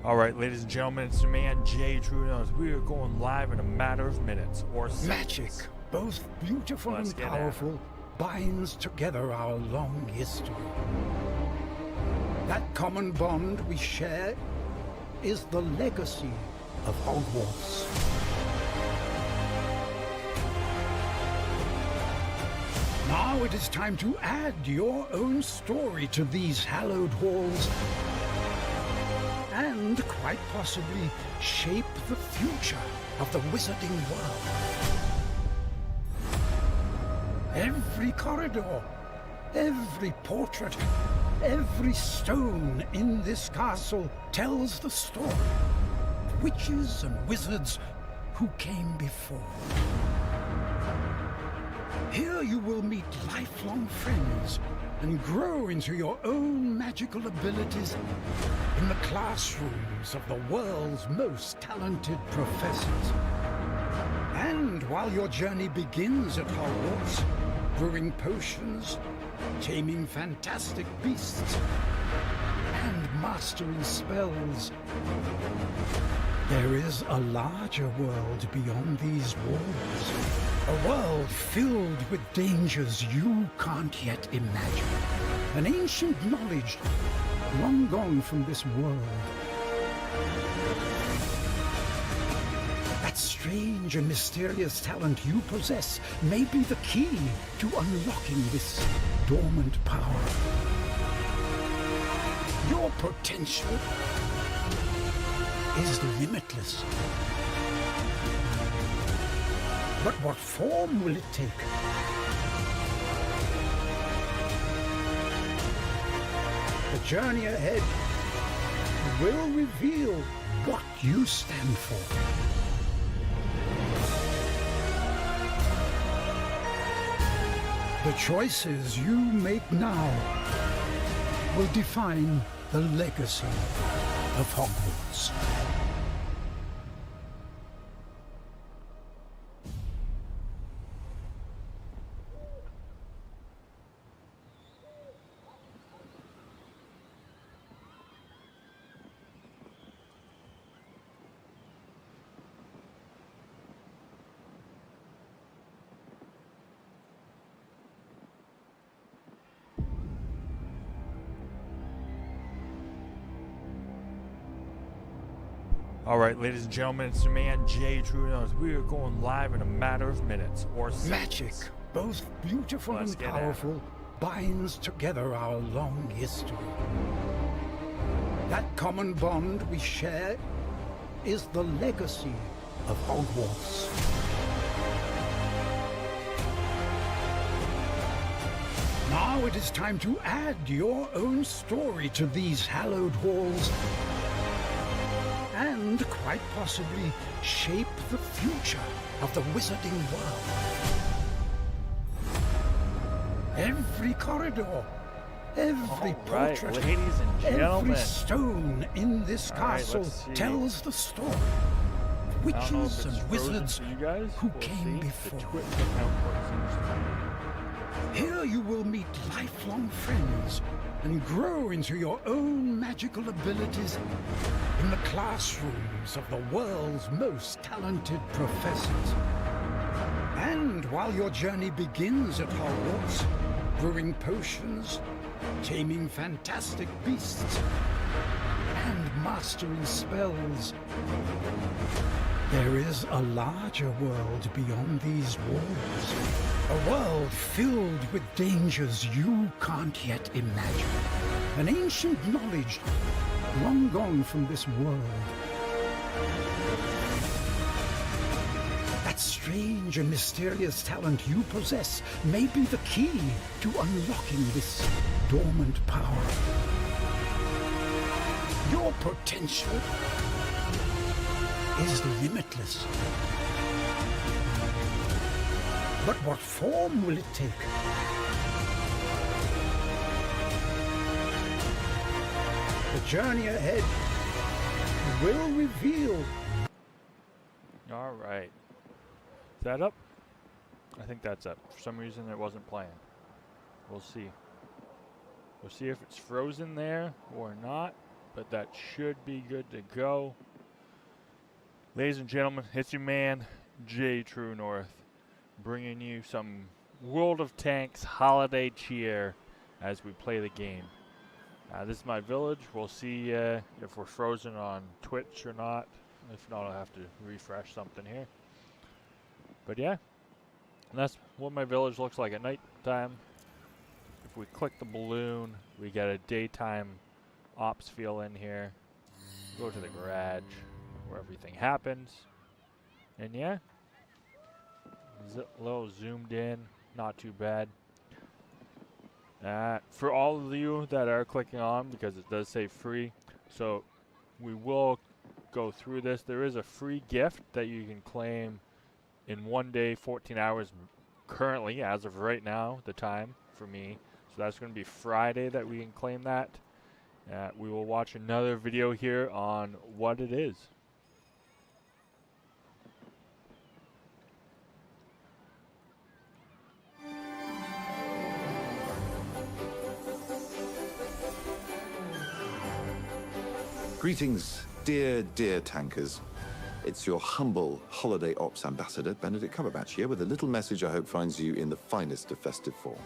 Alright, ladies and gentlemen, it's the man jtruenorth. We are going live in a matter of minutes or seconds. Magic, both beautiful Let's and get powerful, binds together our long history. That common bond we share is the legacy of Hogwarts. Now it is time to add your own story to these hallowed halls and quite possibly shape the future of the wizarding world. Every corridor, every portrait, every stone in this castle tells the story of witches and wizards who came before. Here you will meet lifelong friends and grow into your own magical abilities in the classrooms of the world's most talented professors. And while your journey begins at Hogwarts, brewing potions, taming fantastic beasts, and mastering spells, there is a larger world beyond these walls. A world filled with dangers you can't yet imagine. An ancient knowledge long gone from this world. That strange and mysterious talent you possess may be the key to unlocking this dormant power. Your potential is limitless. But what form will it take? The journey ahead will reveal what you stand for. The choices you make now will define the legacy of Hogwarts. Alright, ladies and gentlemen, it's the man jtruenorth. We are going live in a matter of minutes or seconds. Magic, both beautiful Let's and get powerful, binds together our long history. That common bond we share is the legacy of Hogwarts. Now it is time to add your own story to these hallowed halls and quite possibly shape the future of the wizarding world. Every corridor, every portrait, ladies and gentlemen. every stone in this castle let's see. tells the story of I don't know witches if it's and frozen wizards for you guys. who We'll came see. before. The account seems to be. Here you will meet lifelong friends and grow into your own magical abilities in the classrooms of the world's most talented professors. And while your journey begins at Hogwarts, brewing potions, taming fantastic beasts, and mastering spells, there is a larger world beyond these walls. A world filled with dangers you can't yet imagine. An ancient knowledge long gone from this world. That strange and mysterious talent you possess may be the key to unlocking this dormant power. Your potential is limitless. But what form will it take? The journey ahead will reveal. Alright. Is that up? I think that's up. For some reason it wasn't playing. We'll see. We'll see if it's frozen there or not. but that should be good to go. Ladies and gentlemen, it's your man, jtruenorth, bringing you some World of Tanks holiday cheer as we play the game. This is my village. We'll see if we're frozen on Twitch or not. If not, I'll have to refresh something here. But yeah, that's what my village looks like at night time. If we click the balloon, we get a daytime ops feel in here. Go to the garage where everything happens. And yeah, a little zoomed in, not too bad. For all of you that are clicking on, because it does say free, so we will go through this. There is a free gift that you can claim in 1 day, 14 hours currently, as of right now, the time for me. So that's going to be Friday that we can claim that. We will watch another video here on what it is. Greetings, dear tankers. It's your humble holiday ops ambassador, Benedict Cumberbatch, here with a little message I hope finds you in the finest of festive form.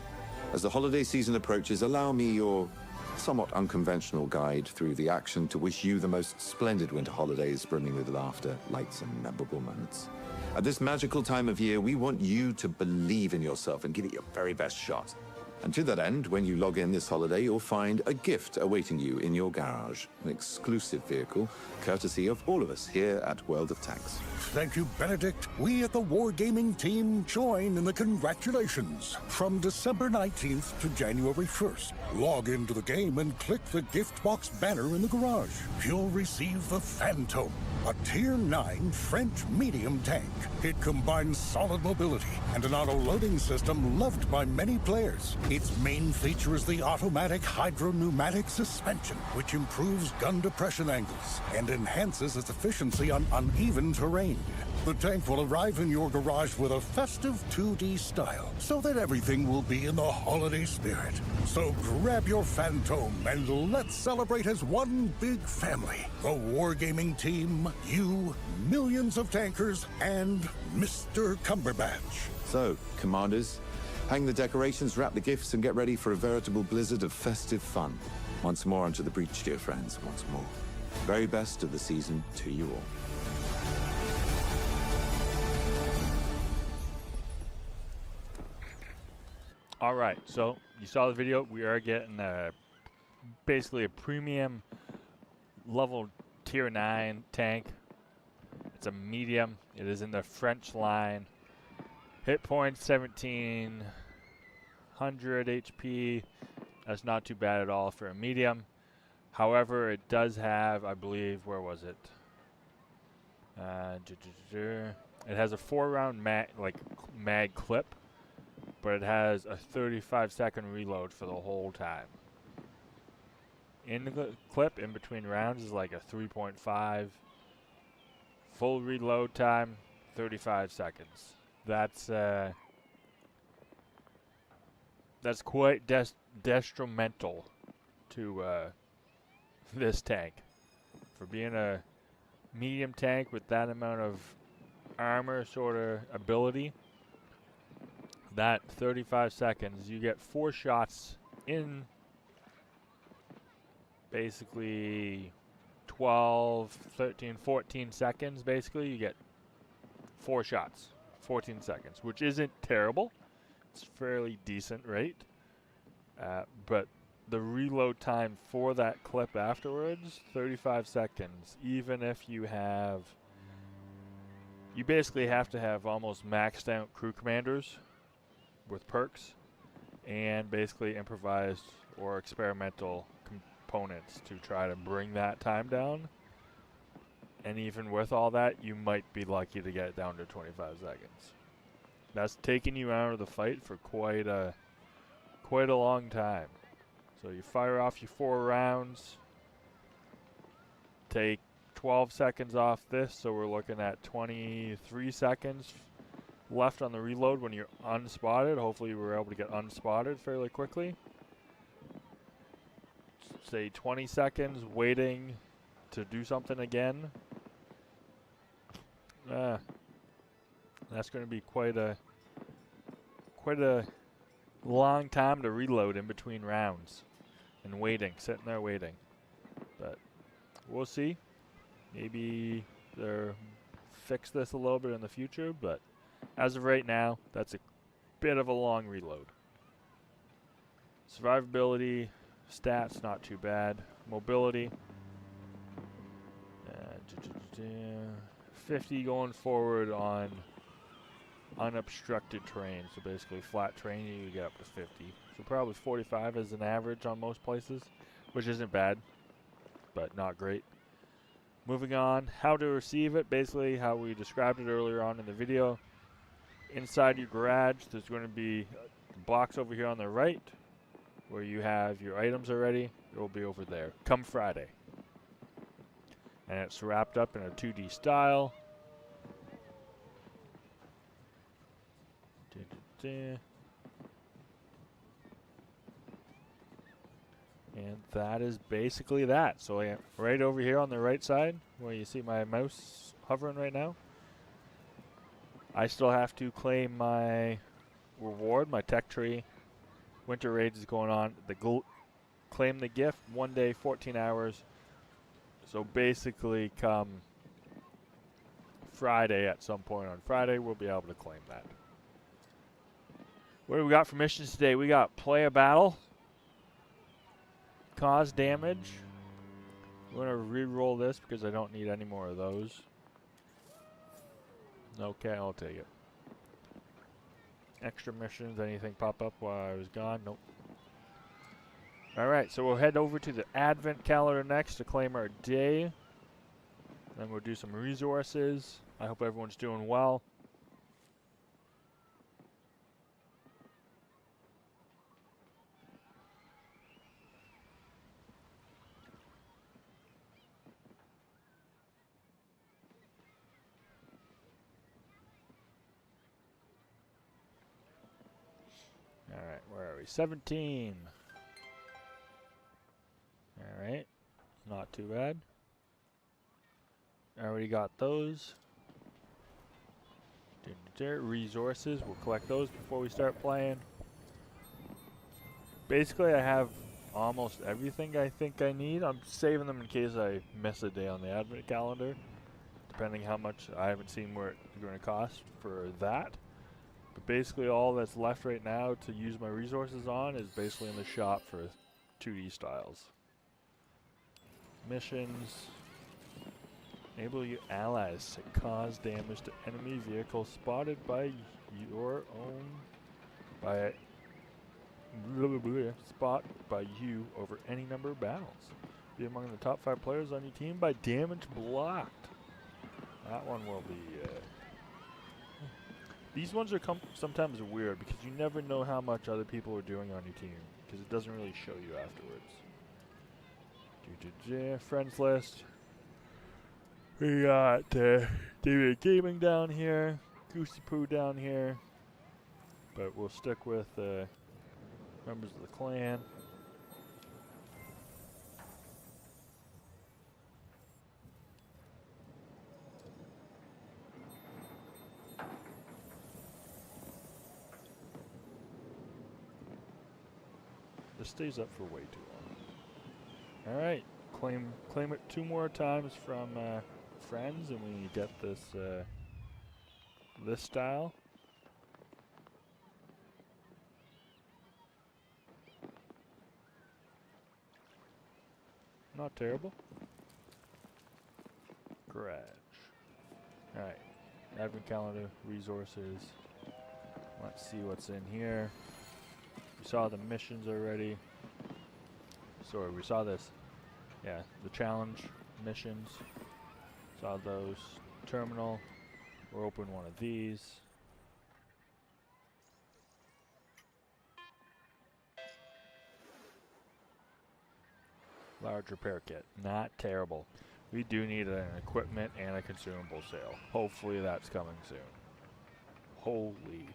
As the holiday season approaches, allow me your somewhat unconventional guide through the action to wish you the most splendid winter holidays brimming with laughter, lights, and memorable moments. At this magical time of year, we want you to believe in yourself and give it your very best shot. And to that end, when you log in this holiday, you'll find a gift awaiting you in your garage. An exclusive vehicle, courtesy of all of us here at World of Tanks. Thank you, Benedict. We at the Wargaming team join in the congratulations. From December 19th to January 1st, log into the game and click the gift box banner in the garage. You'll receive the Phantom, a Tier 9 French medium tank. It combines solid mobility and an auto-loading system loved by many players. Its main feature is the automatic hydro-pneumatic suspension, which improves gun depression angles and enhances its efficiency on uneven terrain. The tank will arrive in your garage with a festive 2D style, so that everything will be in the holiday spirit. So grab your Phantom and let's celebrate as one big family. The Wargaming team, you, millions of tankers, and Mr. Cumberbatch. So, commanders, hang the decorations, wrap the gifts, and get ready for a veritable blizzard of festive fun. Once more onto the breach, dear friends, once more. Very best of the season to you all. All right, so you saw the video. We are getting basically a premium level tier 9 tank. It's a medium. It is in the French line. Hit points 1700 HP. That's not too bad at all for a medium. However, it does have, I believe, where was it? It has a 4-round mag clip, but it has a 35-second reload for the whole time. In the clip, in between rounds, is like a 3.5. Full reload time, 35 seconds. That's quite detrimental to this tank. For being a medium tank with that amount of armor sort of ability, that 35 seconds, you get 4 shots in basically 12, 13, 14 seconds. Basically, you get 4 shots, 14 seconds, which isn't terrible. It's fairly decent rate. But the reload time for that clip afterwards, 35 seconds, even if you have... You basically have to have almost maxed out crew commanders with perks and basically improvised or experimental components to try to bring that time down. And even with all that, you might be lucky to get it down to 25 seconds. That's taking you out of the fight for quite a long time. So you fire off your 4 rounds, take 12 seconds off this, so we're looking at 23 seconds left on the reload when you're unspotted. Hopefully you were able to get unspotted fairly quickly. say 20 seconds waiting to do something again. That's going to be quite a long time to reload in between rounds and waiting, sitting there waiting. But we'll see. Maybe they'll fix this a little bit in the future, but as of right now, that's a bit of a long reload. Survivability, stats, not too bad. Mobility, 50 going forward on unobstructed terrain. So basically flat terrain, you get up to 50. So probably 45 is an average on most places, which isn't bad, but not great. Moving on, how to receive it, basically how we described it earlier on in the video. Inside your garage, there's going to be a box over here on the right where you have your items already. It will be over there come Friday. And it's wrapped up in a 2D style. And that is basically that. So right over here on the right side, where you see my mouse hovering right now, I still have to claim my reward, my tech tree. Winter Raids is going on. Claim the gift, 1 day, 14 hours. So basically come Friday, at some point on Friday, we'll be able to claim that. What do we got for missions today? We got play a battle. Cause damage. We're going to re-roll this because I don't need any more of those. Okay, I'll take it. Extra missions, anything pop up while I was gone? Nope. Alright, so we'll head over to the Advent calendar next to claim our day. Then we'll do some resources. I hope everyone's doing well. Alright, where are we? 17. Alright, not too bad. I already got those. Resources, we'll collect those before we start playing. Basically, I have almost everything I think I need. I'm saving them in case I miss a day on the Advent calendar, depending how much. I haven't seen where it's going to cost for that. But basically all that's left right now to use my resources on is basically in the shop for 2D styles. Missions. Enable your allies to cause damage to enemy vehicles spotted by your own spot by you over any number of battles. Be among the top 5 players on your team by damage blocked. That one will be these ones are sometimes weird because you never know how much other people are doing on your team because it doesn't really show you afterwards. Friends list. We got David Gaming down here, Goosey Poo down here, but we'll stick with members of the clan. This stays up for way too long. Alright, claim it 2 more times from friends and we get this this style. Not terrible. Garage. Alright, Advent calendar, resources. Let's see what's in here. We saw the missions already. Sorry, we saw this. Yeah, the challenge missions. Saw those. Terminal. We'll open one of these. Large repair kit. Not terrible. We do need an equipment and a consumable sale. Hopefully that's coming soon. Holy.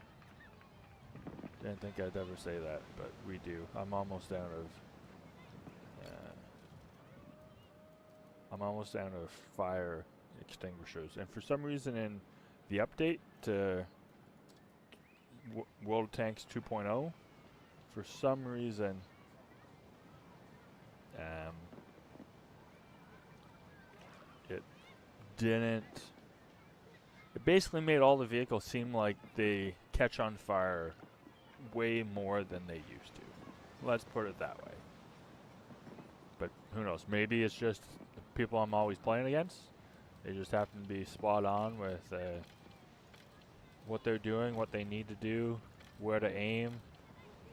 Didn't think I'd ever say that, but we do. I'm almost out of I'm almost out of fire extinguishers, and for some reason in the update to World of Tanks 2.0, for some reason it didn't. It basically made all the vehicles seem like they catch on fire way more than they used to. Let's put it that way. But who knows? Maybe it's just the people I'm always playing against. They just happen to be spot on with what they're doing, what they need to do, where to aim,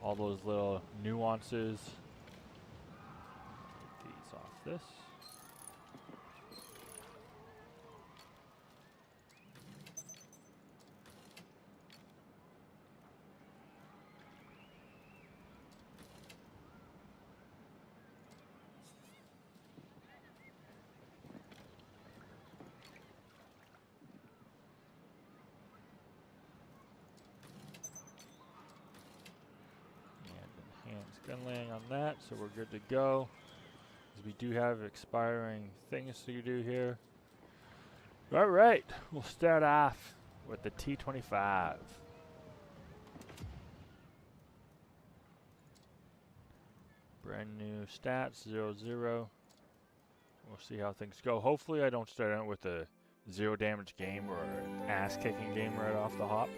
all those little nuances. Get these off this. Gun laying on that, so we're good to go. Because we do have expiring things to do here. All right, we'll start off with the T-25. Brand new stats, 0-0. We'll see how things go. Hopefully I don't start out with a 0 damage game or an ass-kicking game right off the hop.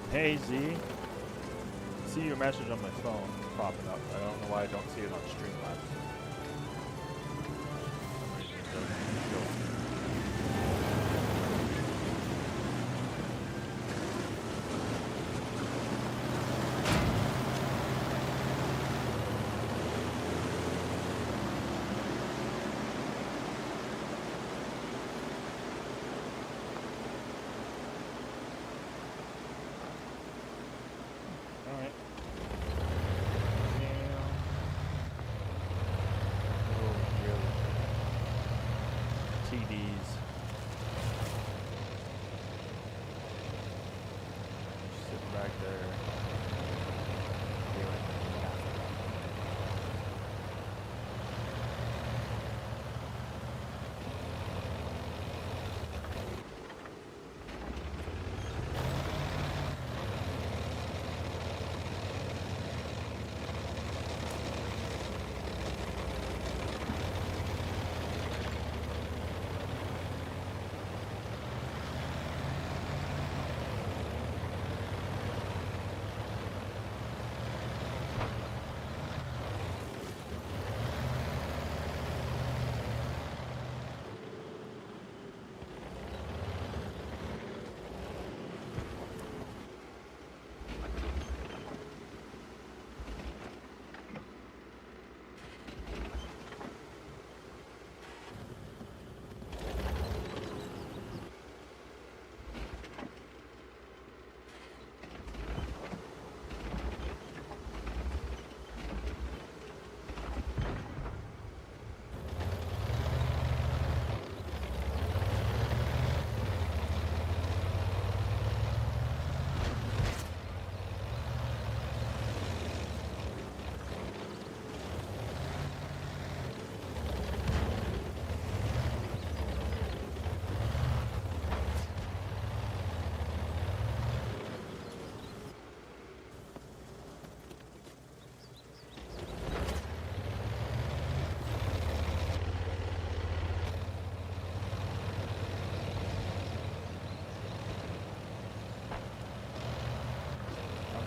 Hey Z, see your message on my phone popping up. I don't know why I don't see it on Streamlabs. For some reason it doesn't show.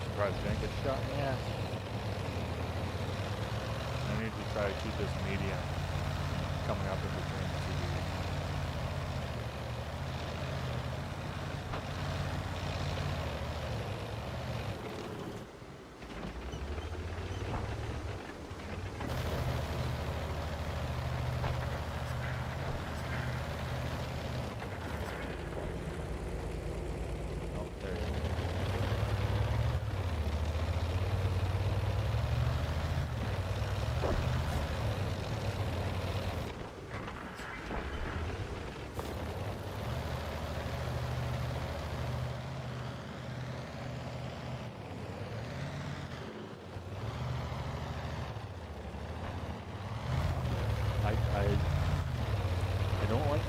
Surprised I didn't get shot in the ass. I need to try to keep this medium coming up in between the two.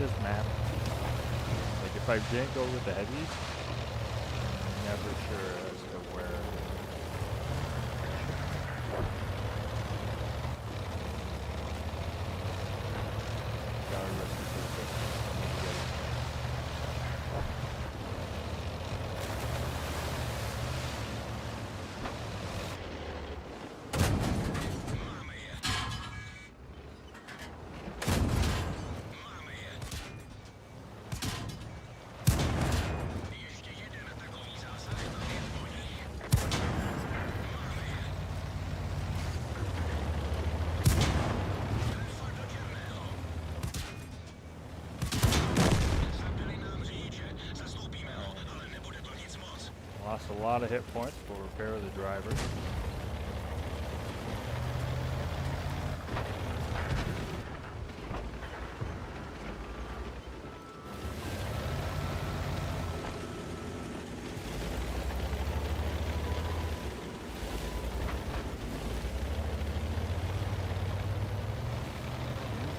this map. Like if I didn't go with the heavies, I'm never sure as to where. Gotta risk it for the Christmas. Lost a lot of hit points for repair of the driver.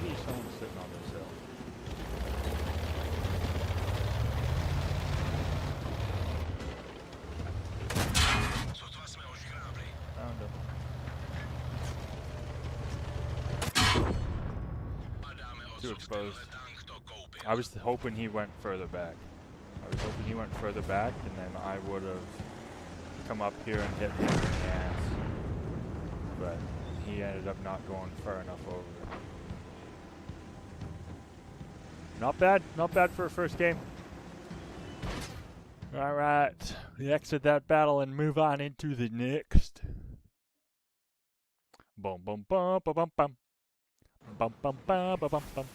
Usually someone's sitting on this hill. Found him. Too exposed. I was hoping he went further back. And then I would have come up here and hit him in the ass. But he ended up not going far enough over. Not bad for a first game. Alright, we exit that battle and move on into the next. Boom, boom, bum, bum, bum, bum. Bum, bum, bum, bum, bum, bum.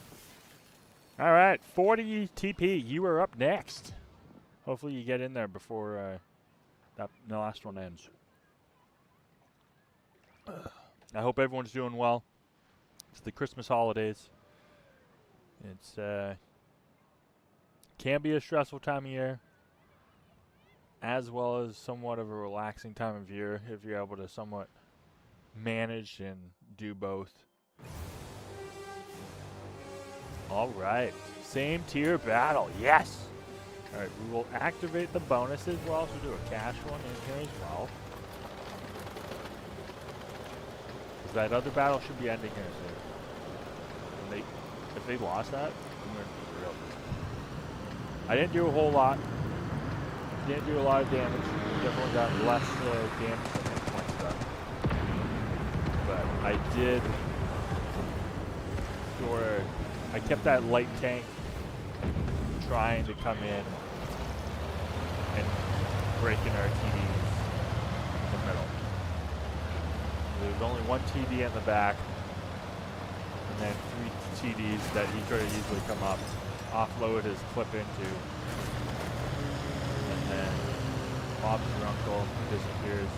Alright, 40 TP, you are up next. Hopefully you get in there before the last one ends. I hope everyone's doing well. It's the Christmas holidays. It's can be a stressful time of year, as well as somewhat of a relaxing time of year if you're able to somewhat manage and do both. All right, same tier battle, yes. All right, we will activate the bonuses. We'll also do a cash one in here as well. That other battle should be ending here soon. If they lost that, I'm going to be real. I didn't do a whole lot. Didn't do a lot of damage. Definitely got less damage than hit point stuff. But I did I kept that light tank trying to come in and breaking our TDs in the middle. There was only one TD in the back, and then 3 TDs that he could have easily come up, offload his clip into, and then Bob's your uncle disappears.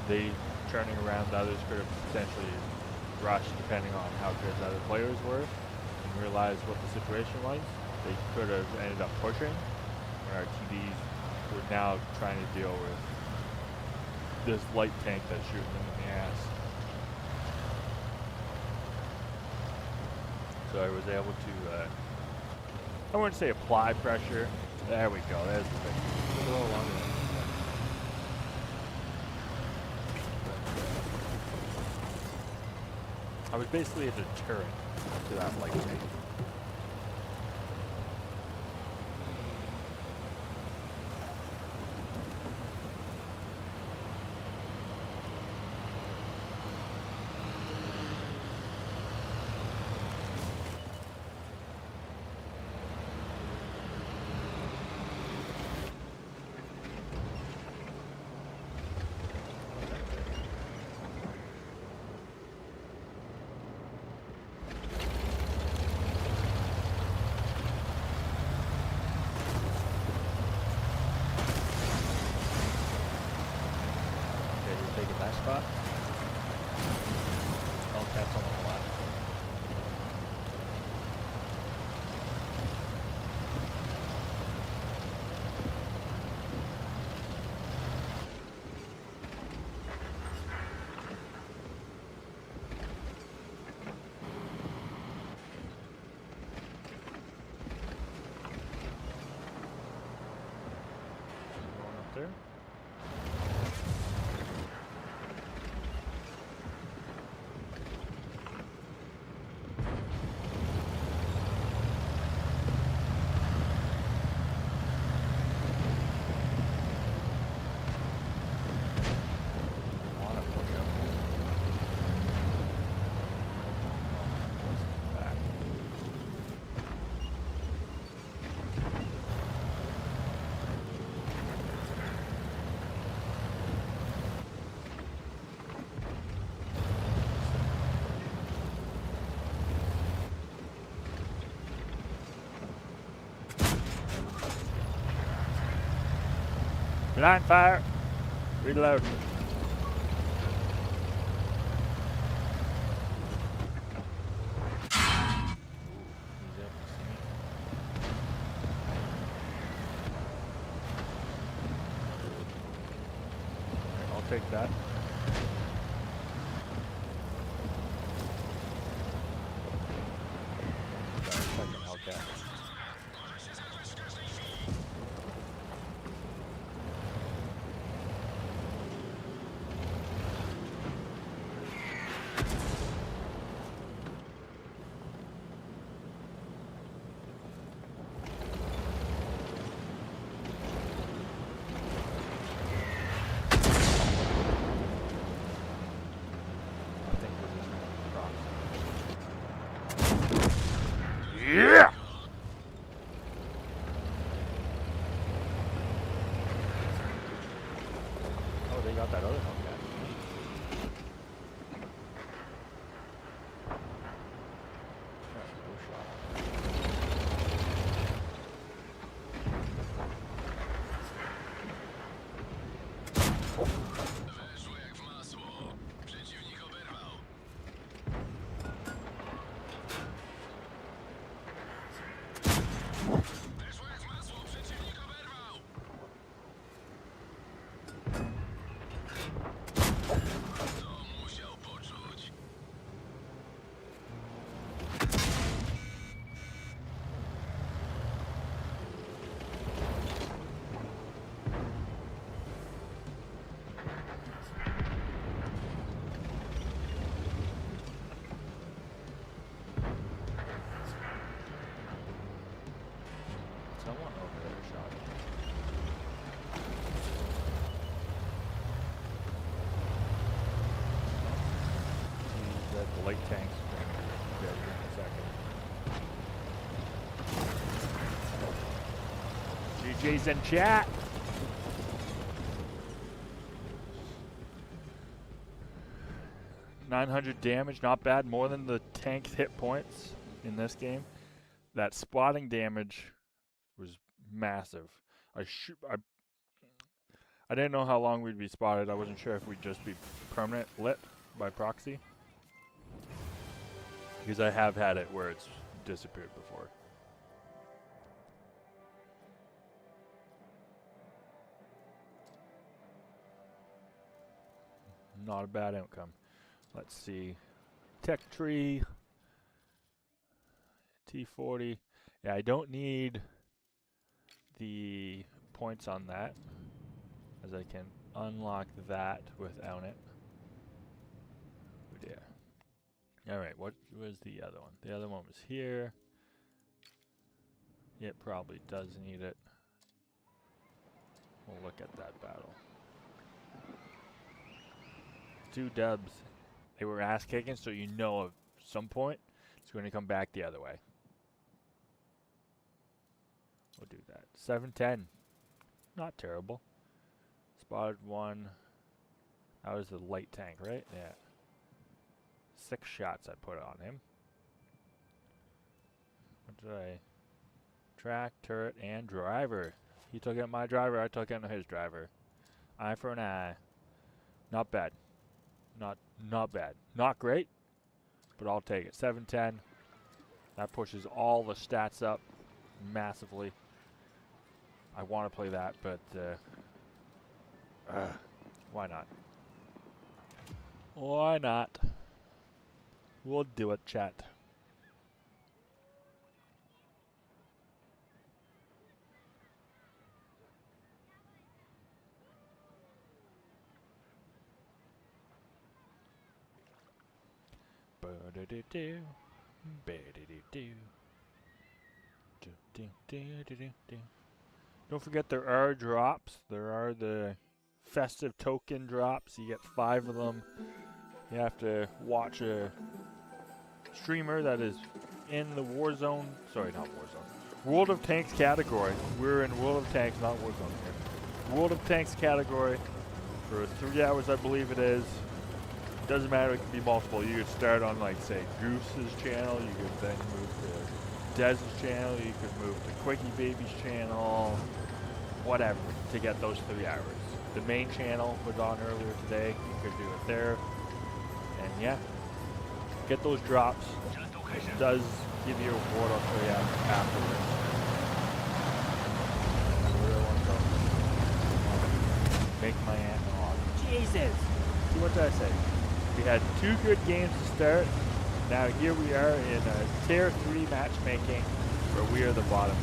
They turning around, the others could have potentially rushed depending on how good the other players were, and realized what the situation was. They could have ended up pushing, and our TDs were now trying to deal with this light tank that's shooting them in the ass. So I was able to, I wouldn't say apply pressure. There we go, there's the thing. A little longer than I was basically a deterrent to that light tank. Spot. All caps on the left. Line fire. Reload. I'll take that. Second Hellcat. Yeah! Oh, they got that other Hellcat. No shot. Someone over there shot it. The light tanks. Yeah, in a second. GG's in chat. $900 damage, not bad. More than the tank's hit points in this game. That spotting damage was massive. I didn't know how long we'd be spotted. I wasn't sure if we'd just be permanent lit by proxy. Because I have had it where it's disappeared before. Not a bad outcome. Let's see. Tech tree. T40. Yeah, I don't need the points on that, as I can unlock that without it. Oh dear. Alright, what was the other one? The other one was here. It probably does need it. We'll look at that battle. 2 dubs. They were ass kicking, so you know at some point it's going to come back the other way. We'll do that. 710. Not terrible. Spotted 1. That was the light tank, right? Yeah. 6 shots I put on him. What did I... Track, turret, and driver. He took out my driver, I took out his driver. Eye for an eye. Not bad. Not bad. Not great, but I'll take it. 710. That pushes all the stats up massively. I want to play that, but why not? Why not? We'll do it, chat. Don't forget there are drops. There are the festive token drops. You get 5 of them. You have to watch a streamer that is in the Warzone. Sorry, not Warzone. World of Tanks category. We're in World of Tanks, not Warzone here. World of Tanks category for 3 hours, I believe it is. Doesn't matter, it can be multiple. You could start on, like, say, Goose's channel. You could then move to Dez's channel. You could move to Quickie Baby's channel. whatever to get those 3 hours. The main channel was on earlier today. You could do it there. And yeah, get those drops. It does give you a reward for you afterwards. Make my aunt on. Jesus! See, what did I say? We had 2 good games to start. Now here we are in a Tier 3 matchmaking where we are the bottom 2.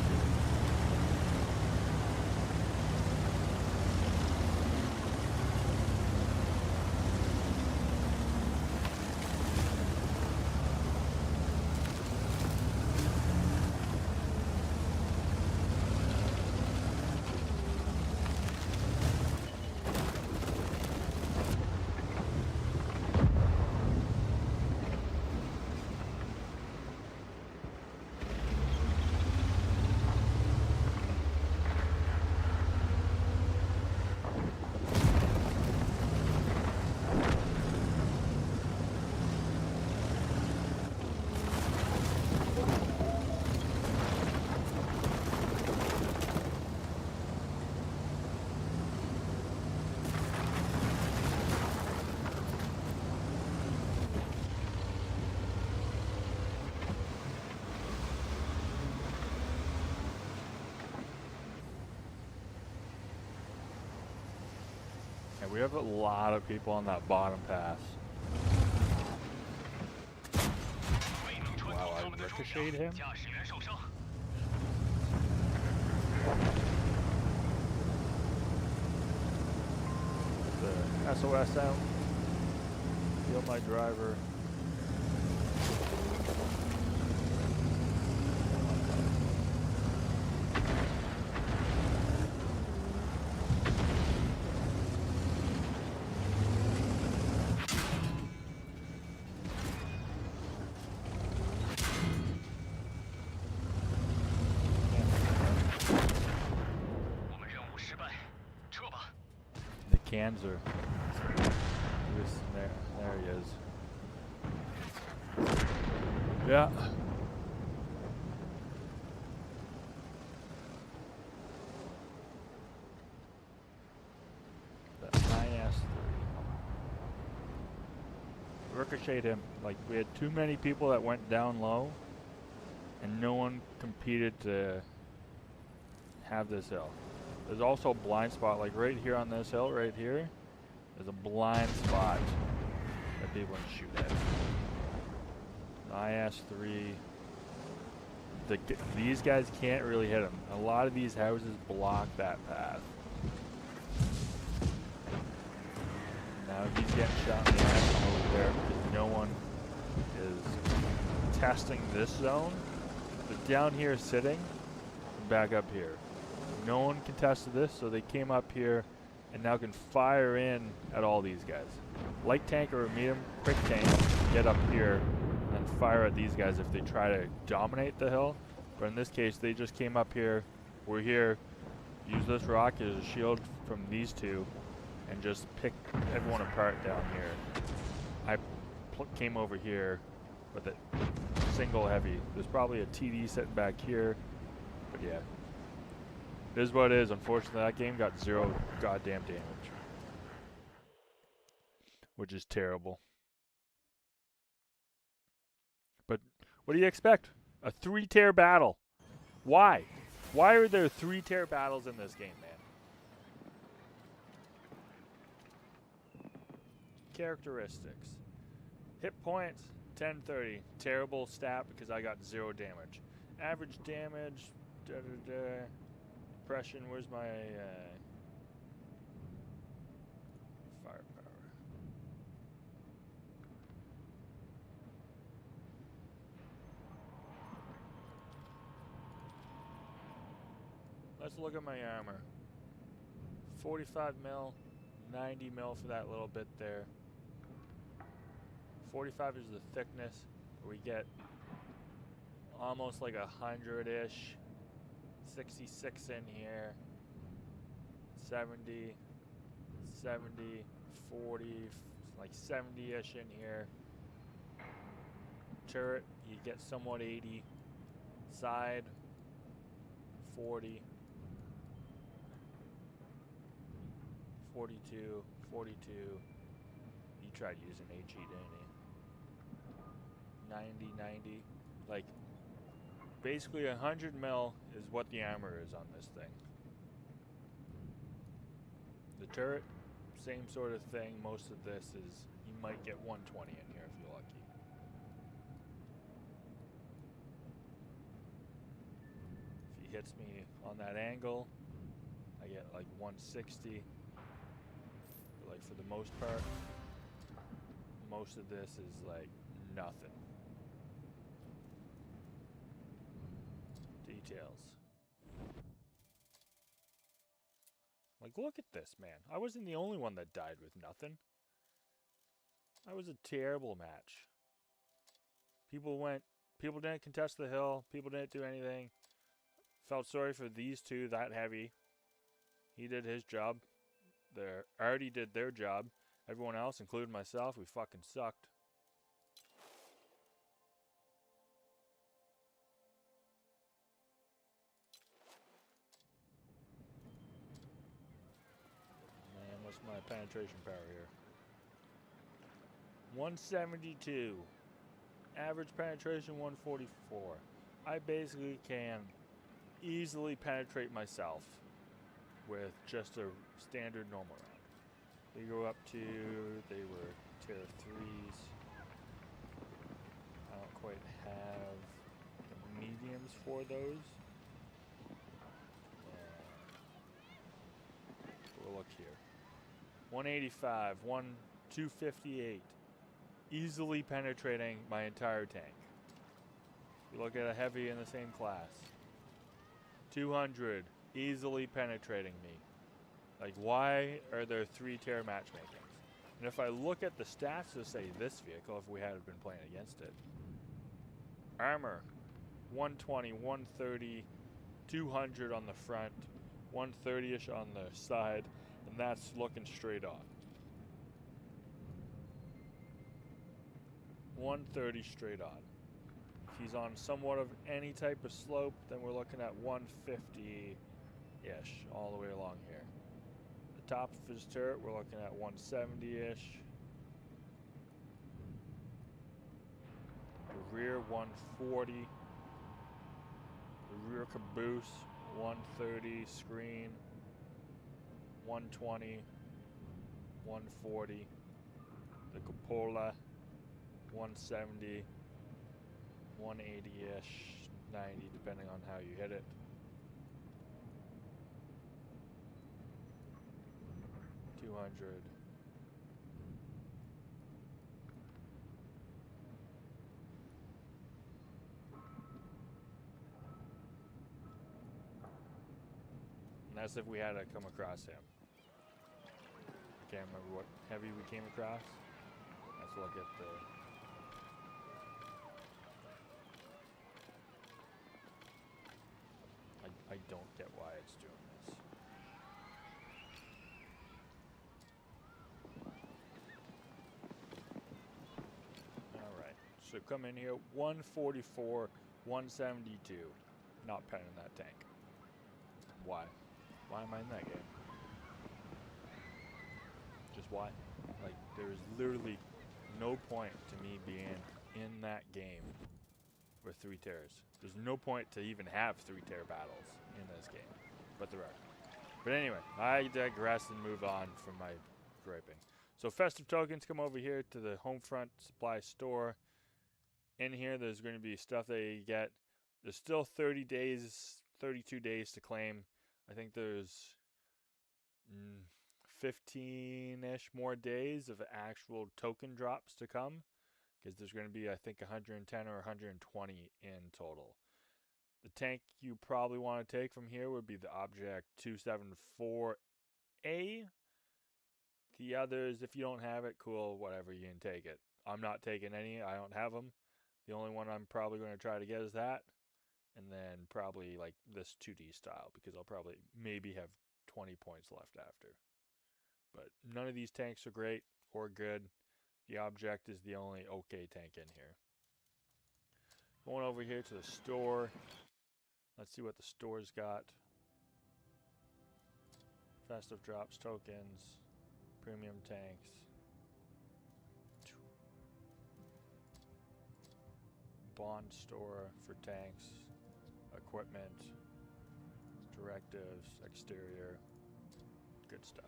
We have a lot of people on that bottom pass. Wow, I ricocheted him. The SOS out. Kill my driver. Cans are loose in there. There he is. Yeah. The IS-3. Ricocheted him. Like, we had too many people that went down low, and no one competed to have this hill. There's also a blind spot, like right here on this hill, right here. There's a blind spot that people can shoot at. The IS-3. These guys can't really hit them. A lot of these houses block that path. Now he's getting shot in the ass from over there because no one is testing this zone. But down here sitting, back up here. No one contested this, so they came up here and now can fire in at all these guys. Light tank or medium quick tank, get up here and fire at these guys if they try to dominate the hill. But in this case, they just came up here. We're here. Use this rock as a shield from these two and just pick everyone apart down here. I came over here with a single heavy. There's probably a TD sitting back here, but yeah. It is what it is. Unfortunately, that game got 0 goddamn damage, which is terrible. But what do you expect? A 3-tier battle. Why? Why are there 3-tier battles in this game, man? Characteristics. Hit points, 1030. Terrible stat because I got 0 damage. Average damage, Depression, where's my firepower? Let's look at my armor. 45 mil, 90 mil for that little bit there. 45 is the thickness. We get almost like 100-ish. 66 in here, 70, 70, 40, like 70-ish in here. Turret, you get somewhat 80. Side, 40. 42, 42. He tried using HE, didn't he? 90, 90. Like, basically 100 mil is what the armor is on this thing. The turret, same sort of thing. Most of this is, you might get 120 in here if you're lucky. If he hits me on that angle, I get like 160. But like for the most part, most of this is like nothing. Details. Like, look at this, man. I wasn't the only one that died with nothing. That was a terrible match. People didn't contest the hill. People didn't do anything. Felt sorry for these two that heavy. He did his job. They already did their job. Everyone else, including myself, we fucking sucked. Man, what's my penetration power here? 172. Average penetration 144. I basically can easily penetrate myself with just a standard normal round. They go up to, they were tier 3s. I don't quite have the mediums for those. We'll look here. 185, 258. Easily penetrating my entire tank. You look at a heavy in the same class. 200, easily penetrating me. Like, why are there 3-tier matchmakings? And if I look at the stats of, say, this vehicle, if we had been playing against it. Armor, 120, 130, 200 on the front, 130-ish on the side, and that's looking straight on. 130 straight on. If he's on somewhat of any type of slope, then we're looking at 150-ish all the way along here. The top of his turret, we're looking at 170-ish. The rear, 140. The rear caboose, 130. Screen, 120. 140. The cupola, 170, 180-ish, 90, depending on how you hit it. $200. And that's if we had to come across him. I can't remember what heavy we came across. Let's look at the... I don't get why it's doing this. Alright, so come in here, 144, 172. Not penning that tank. Why? Why am I in that game? Just why? Like, there's literally no point to me being in that game with 3 tiers. There's no point to even have 3-tier battles in this game, but there are. But anyway, I digress and move on from my griping. So festive tokens, come over here to the Homefront supply store. In here, there's going to be stuff that you get. There's still 30 days, 32 days to claim. I think there's 15-ish more days of actual token drops to come, because there's going to be, I think, 110 or 120 in total. The tank you probably want to take from here would be the Object 274A. The others, if you don't have it, cool, whatever, you can take it. I'm not taking any, I don't have them. The only one I'm probably going to try to get is that. And then probably like this 2D style, because I'll probably maybe have 20 points left after. But none of these tanks are great or good. The Object is the only okay tank in here. Going over here to the store. Let's see what the store's got. Festive drops, tokens. Premium tanks. Bond store for tanks, equipment, directives, exterior, good stuff.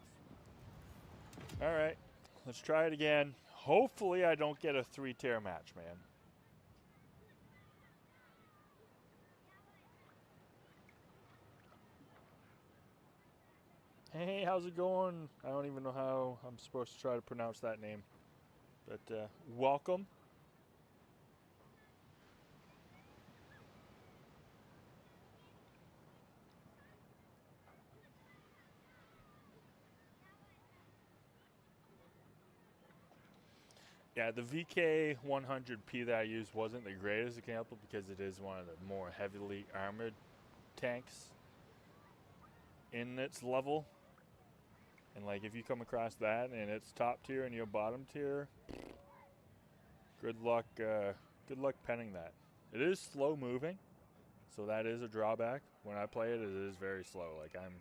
All right, let's try it again. Hopefully I don't get a 3-tier match, man. Hey, how's it going? I don't even know how I'm supposed to try to pronounce that name, but welcome. Yeah, the VK100P that I used wasn't the greatest example because it is one of the more heavily armored tanks in its level. And like if you come across that and it's top tier and you're bottom tier, good luck penning that. It is slow moving, so that is a drawback. When I play it, it is very slow. Like I'm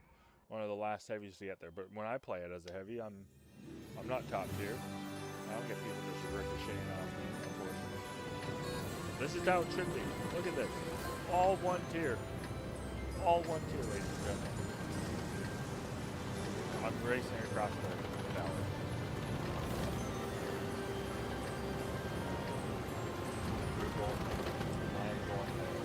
one of the last heavies to get there, but when I play it as a heavy, I'm not top tier. I don't get people just ricocheting off me, unfortunately. This is how it should be. Look at this. All one tier. All one tier, ladies and gentlemen. I'm racing across the valley. We're going. I'm going there.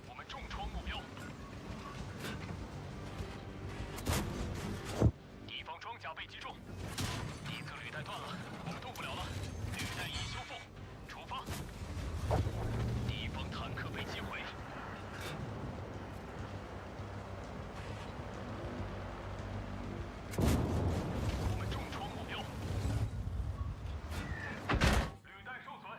我们重创目标。敌方装甲被击中，一侧履带断了，我们动不了了。履带已修复，出发。敌方坦克被击毁。我们重创目标。履带受损。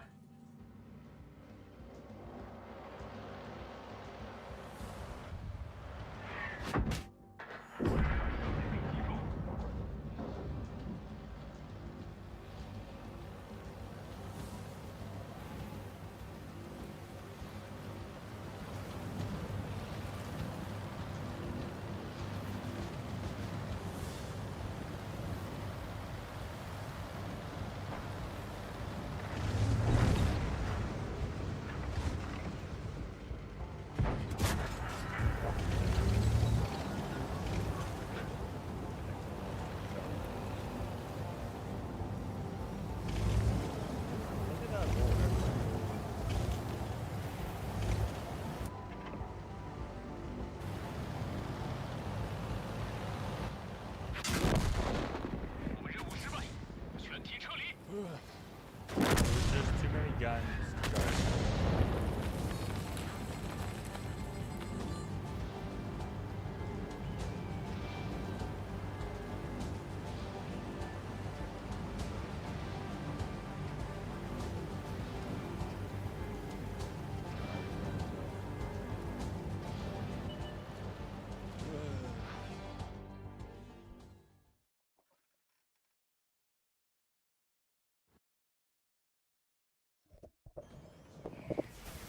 我们任务失败，全体撤离。 There's just too many guns. to guard.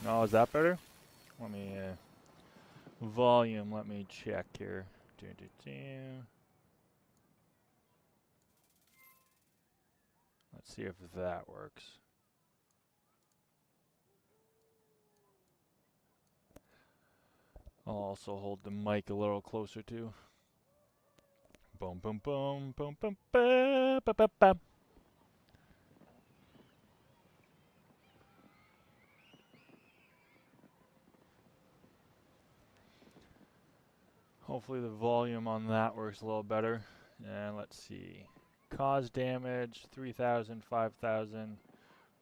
Oh, is that better? Let me volume. Let me check here. Let's see if that works. I'll also hold the mic a little closer too. Boom, boom, boom, boom, boom, ba, ba, ba, ba. Hopefully the volume on that works a little better. And let's see. Cause damage, 3,000, 5,000.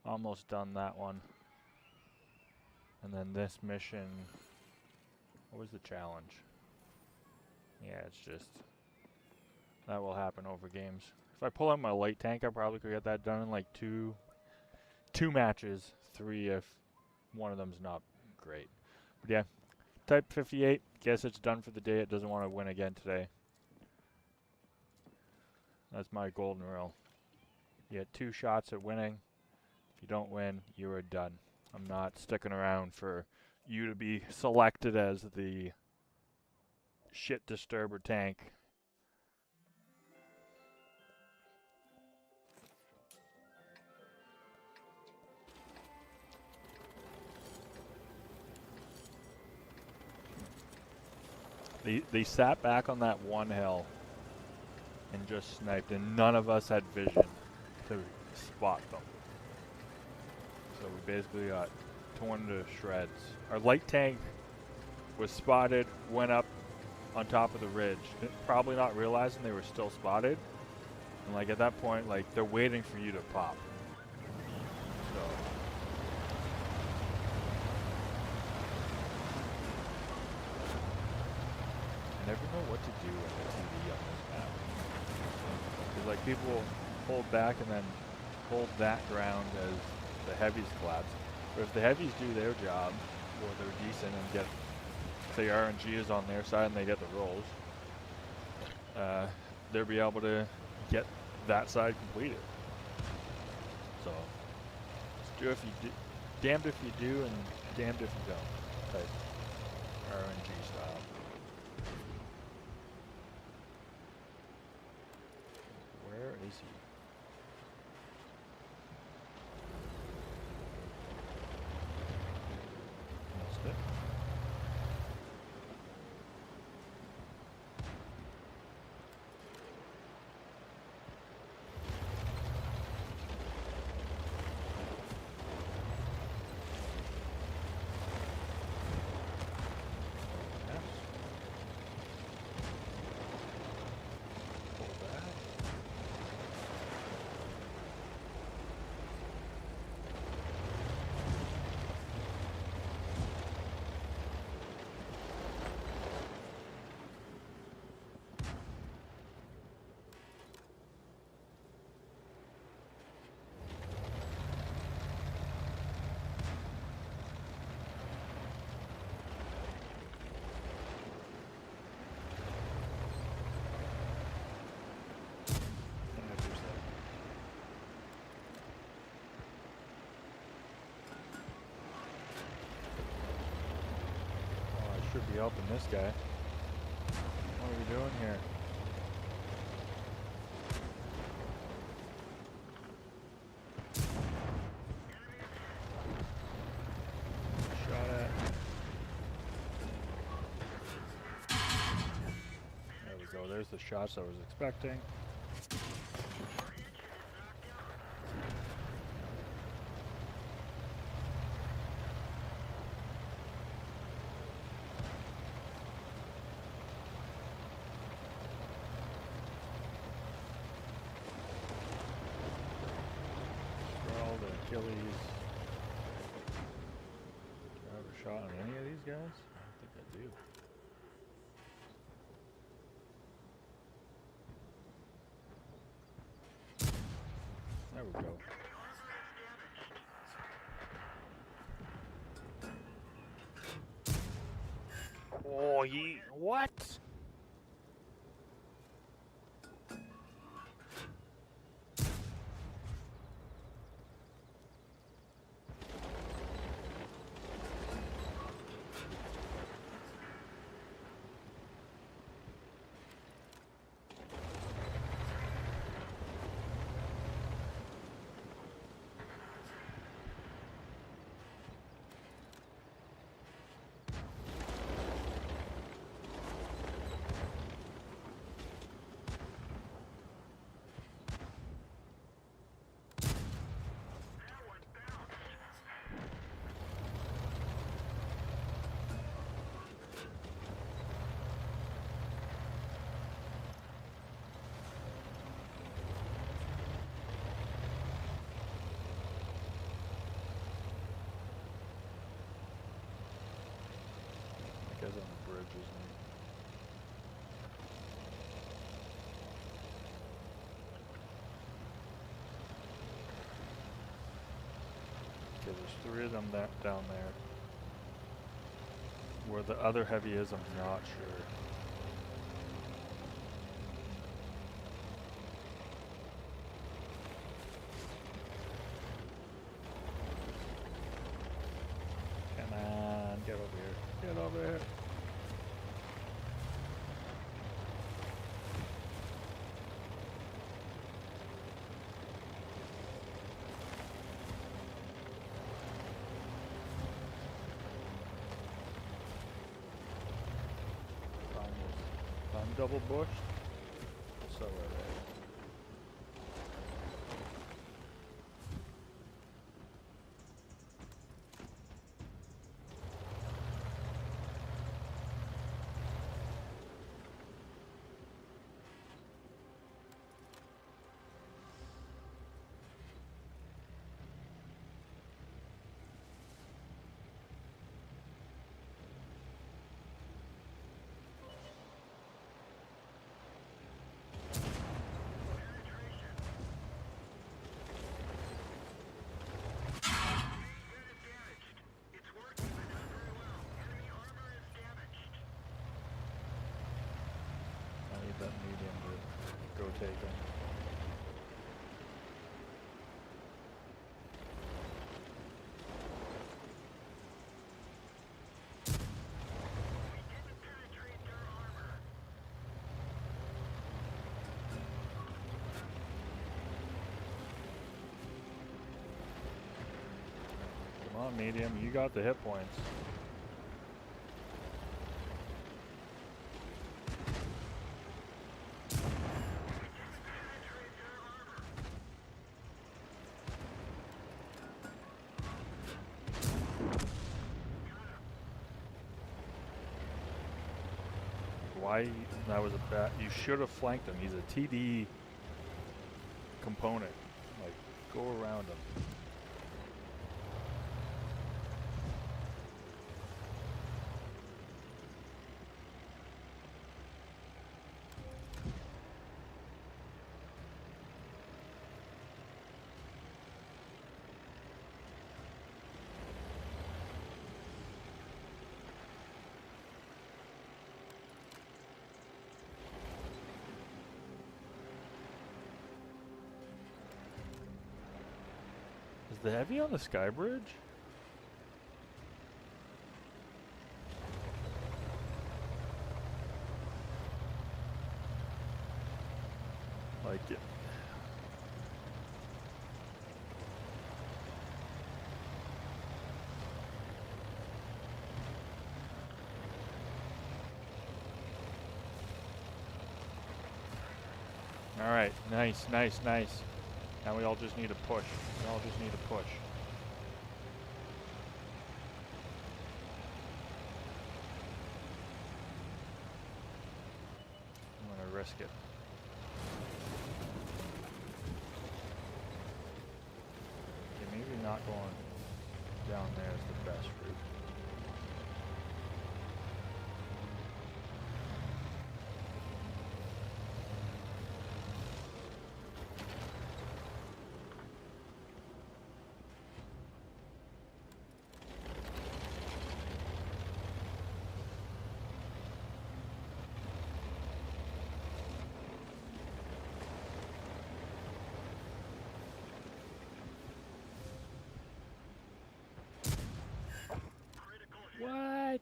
Almost done that one. And then this mission. What was the challenge? Yeah, it's just... that will happen over games. If I pull out my light tank, I probably could get that done in like two matches. 3 if one of them's not great. But yeah. Type 58, guess it's done for the day. It doesn't want to win again today. That's my golden rule. You get 2 shots at winning. If you don't win, you are done. I'm not sticking around for you to be selected as the shit disturber tank. They sat back on that one hill and just sniped, and none of us had vision to spot them. So we basically got torn to shreds. Our light tank was spotted, went up on top of the ridge, probably not realizing they were still spotted. And like at that point, like they're waiting for you to pop. So I never know what to do with the TV on this map. Because like people hold back and then hold that ground as the heavies collapse. But if the heavies do their job, or they're decent and get, say RNG is on their side and they get the rolls, they'll be able to get that side completed. So, it's do if you do, damned if you do and damned if you don't, type RNG style. Where is he? Missed it. Should be helping this guy. What are we doing here? Shot at. There we go. There's the shots I was expecting. Achilles. Do I have a shot on any of these guys? I don't think I do. There we go. Oh, what? Guy's on the bridge, isn't he? Okay, there's 3 of them down there. Where the other heavy is, I'm not sure. Come on, get over here. Get over here. I'm double bushed. So are they. That medium to go take him. Come on, medium, you got the hit points. Why? That was a bad. You should have flanked him. He's a TD component. Like, go around him. Is the heavy on the sky bridge? it. All right, nice, nice, nice. Now we all just need a push. We all just need a push. I'm gonna risk it. Okay, maybe not going down there is the best route. What?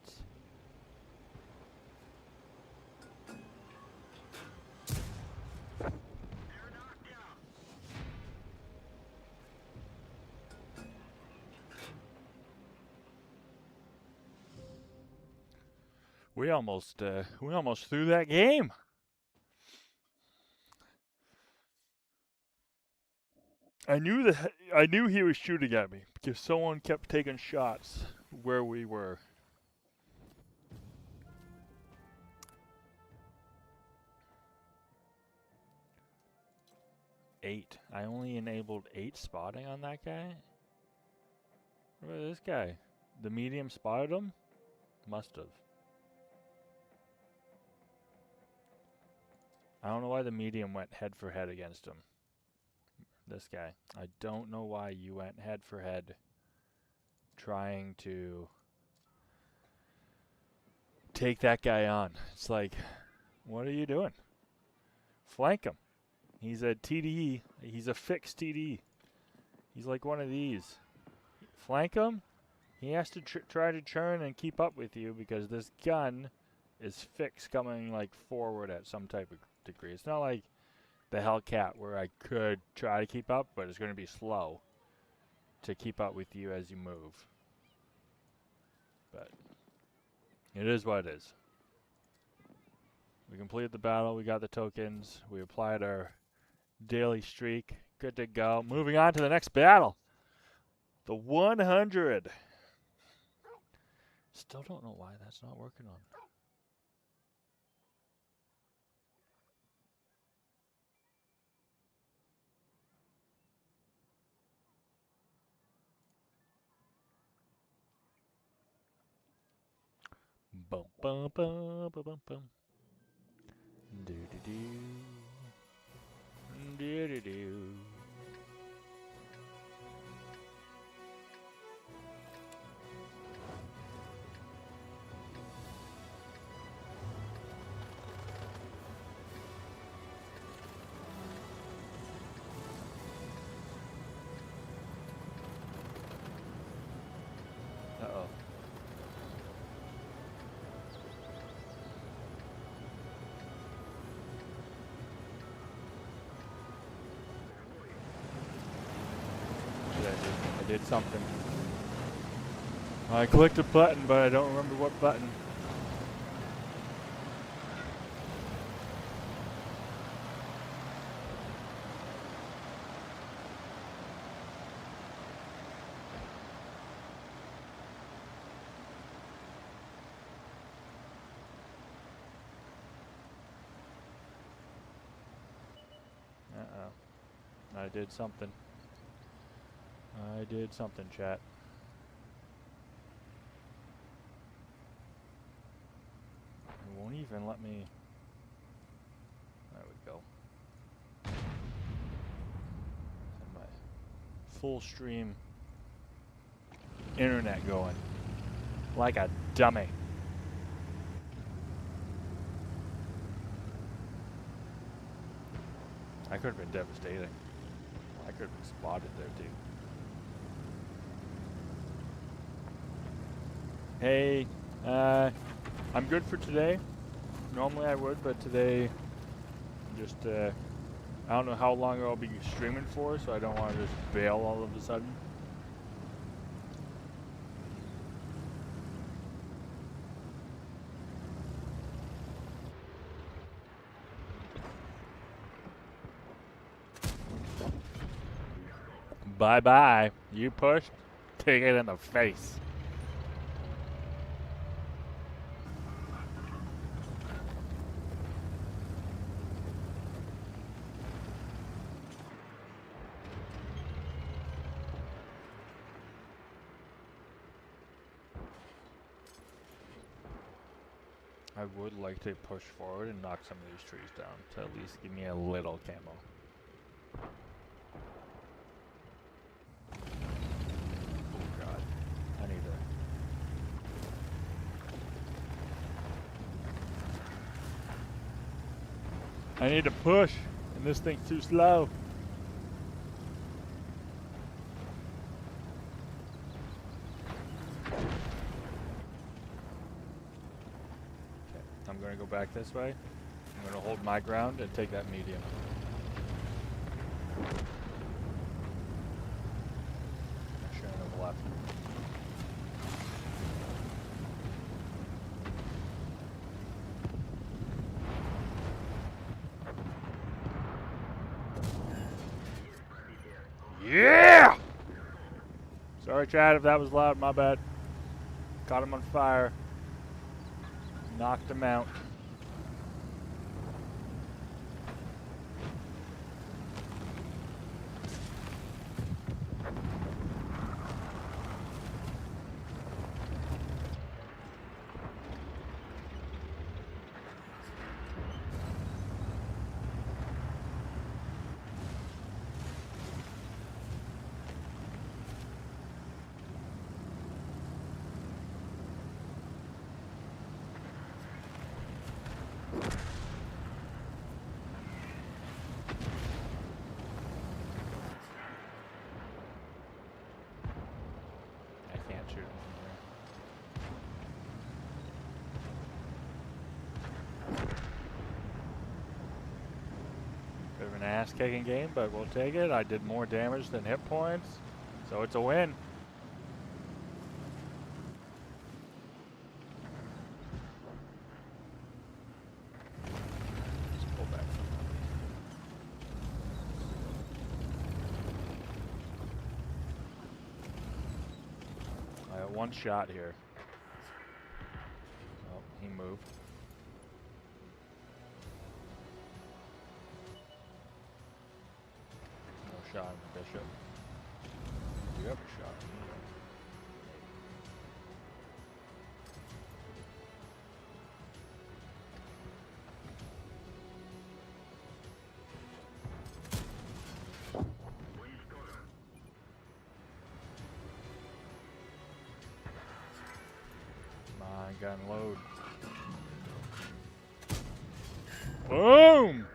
We almost threw that game. I knew he was shooting at me because someone kept taking shots where we were. Eight. I only enabled 8 spotting on that guy. What about this guy? The medium spotted him? Must have. I don't know why the medium went head for head against him. This guy. I don't know why you went head for head trying to take that guy on. It's like, what are you doing? Flank him. He's a TDE. He's a fixed TDE. He's like one of these. Flank him. He has to try to churn and keep up with you because this gun is fixed coming like forward at some type of degree. It's not like the Hellcat where I could try to keep up, but it's going to be slow to keep up with you as you move. But it is what it is. We completed the battle. We got the tokens. We applied our daily streak. Good to go. Moving on to the next battle. The 100. Still don't know why that's not working on. Bum bum bum bum bum bum. Do do do. Do do do. Uh-oh. I did something. I clicked a button, but I don't remember what button. Uh-oh. I did something. I did something, chat. It won't even let me. There we go. And my full stream internet going like a dummy. I could have been devastating. I could have been spotted there too. Hey, I'm good for today. Normally I would, but today I'm just I don't know how long I'll be streaming for, so I don't want to just bail all of a sudden. Bye-bye. You pushed, take it in the face. I would like to push forward and knock some of these trees down to at least give me a little camo. Oh god. I need to... I need to push, and this thing's too slow. I'm going to go back this way. I'm going to hold my ground and take that medium. Sharing over left. Yeah! Sorry, Chad, if that was loud. My bad. Caught him on fire. Knocked him out. Bit of an ass-kicking game, but we'll take it. I did more damage than hit points, so it's a win. Just pull back. I got one shot here. Oh, he moved. Shot on the bishop. Do you have a shot? Come on, gun load. Boom!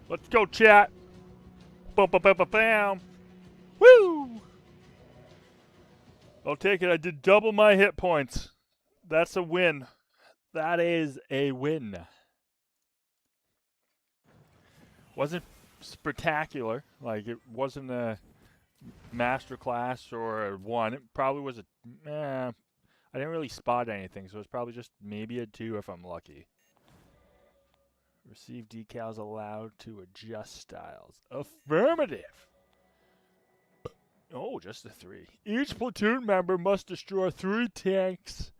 Let's go, chat. Bam. Woo! I'll take it. I did double my hit points. That's a win. That is a win. Wasn't spectacular. Like, it wasn't a masterclass or a 1. It probably was a... I didn't really spot anything, so it's probably just maybe a 2 if I'm lucky. Receive decals allowed to adjust styles. Affirmative. Oh, just a 3. Each platoon member must destroy 3 tanks.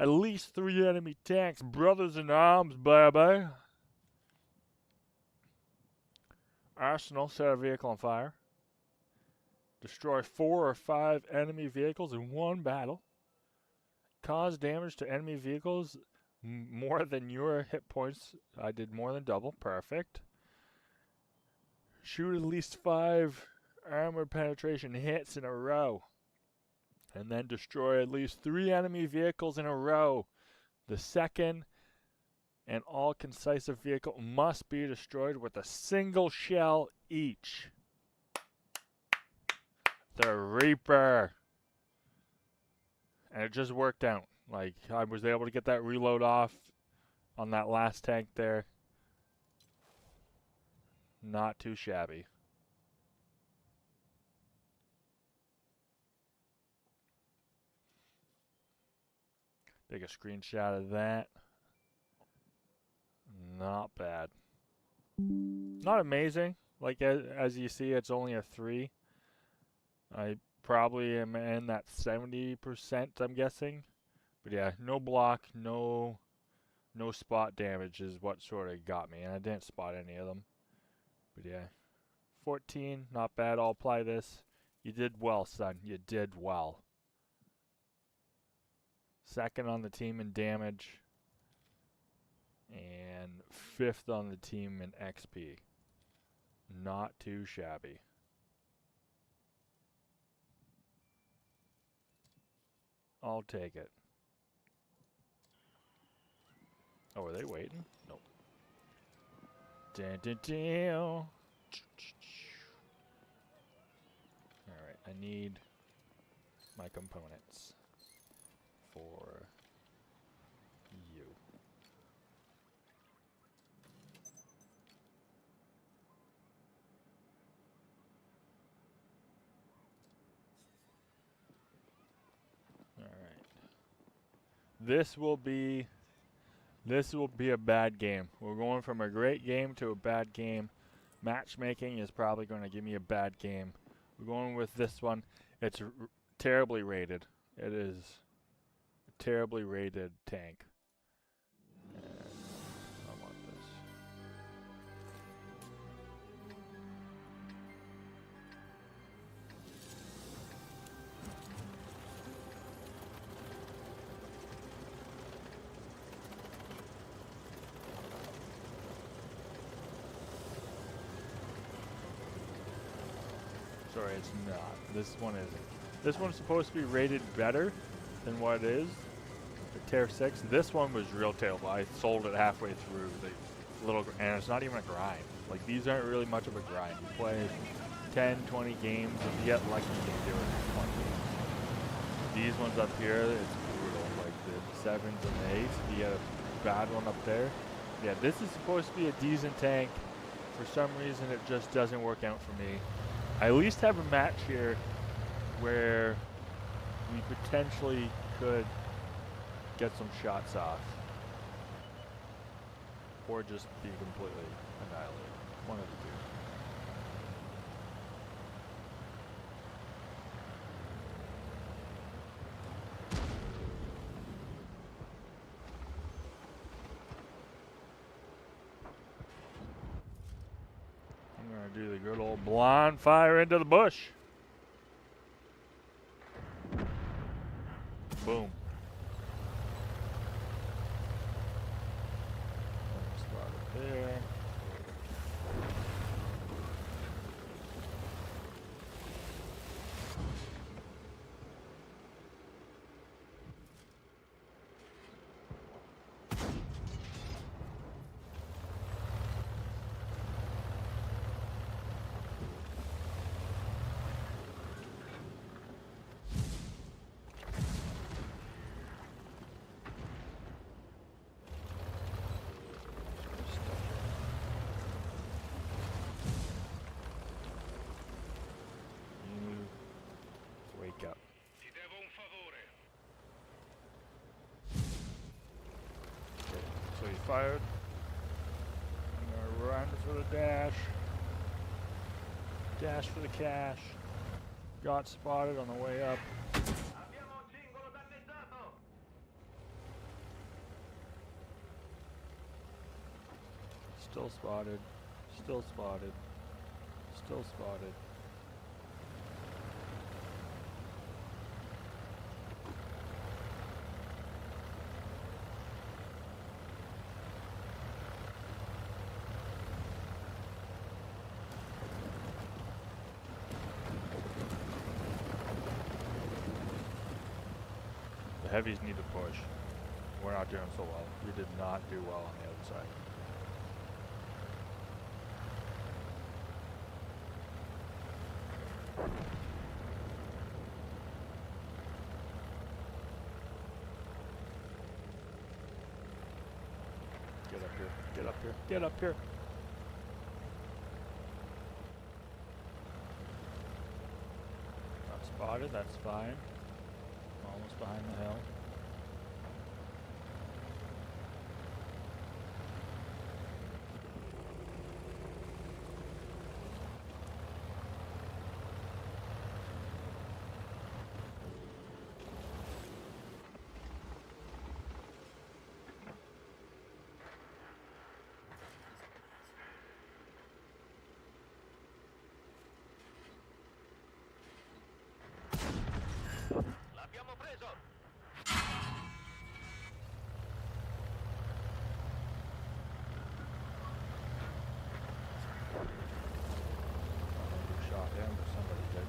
At least 3 enemy tanks. Brothers in arms, baby. Arsenal, set a vehicle on fire. Destroy 4 or 5 enemy vehicles in one battle. cause damage to enemy vehicles more than your hit points. I did more than double. Perfect. Shoot at least 5 armor penetration hits in a row. And then destroy at least 3 enemy vehicles in a row. The second and all concisive vehicle must be destroyed with a single shell each. The Reaper. And it just worked out. Like, I was able to get that reload off on that last tank there. Not too shabby. Take a screenshot of that. Not bad. Not amazing. Like, as you see, it's only a 3. I probably am in that 70%, I'm guessing. But yeah, no block, no spot damage is what sort of got me. And I didn't spot any of them. But yeah, 14, not bad. I'll apply this. You did well, son. You did well. Second on the team in damage. And 5th on the team in XP. Not too shabby. I'll take it. Oh, are they waiting? Nope. Alright, I need my components for you. Alright. This will be a bad game. We're going from a great game to a bad game. Matchmaking is probably going to give me a bad game. We're going with this one. It's terribly rated. It is a terribly rated tank. And I want this. Sorry, it's not. This one isn't. This one's supposed to be rated better than what it is. The Tier 6. This one was real terrible. I sold it halfway through the little, and it's not even a grind. Like, these aren't really much of a grind. You play 10, 20 games. If you get lucky, you can do it in 20. These ones up here, it's brutal. Like the 7s and the 8s. You get a bad one up there. Yeah, this is supposed to be a decent tank. For some reason, it just doesn't work out for me. I at least have a match here where we potentially could get some shots off. Or just be completely annihilated. One of the two. I'm going to do the good old blind fire into the bush. Boom. Spot it there. Wake up. Okay, so he fired. I'm gonna run for the dash. Dash for the cash. Got spotted on the way up. Still spotted. Still spotted. Still spotted. heavies need to push. We're not doing so well. We did not do well on the other side. Get up here, get up here, get up here. Not spotted, that's fine. Almost behind the hill. L'abbiamo preso! Somebody shot him, or somebody did.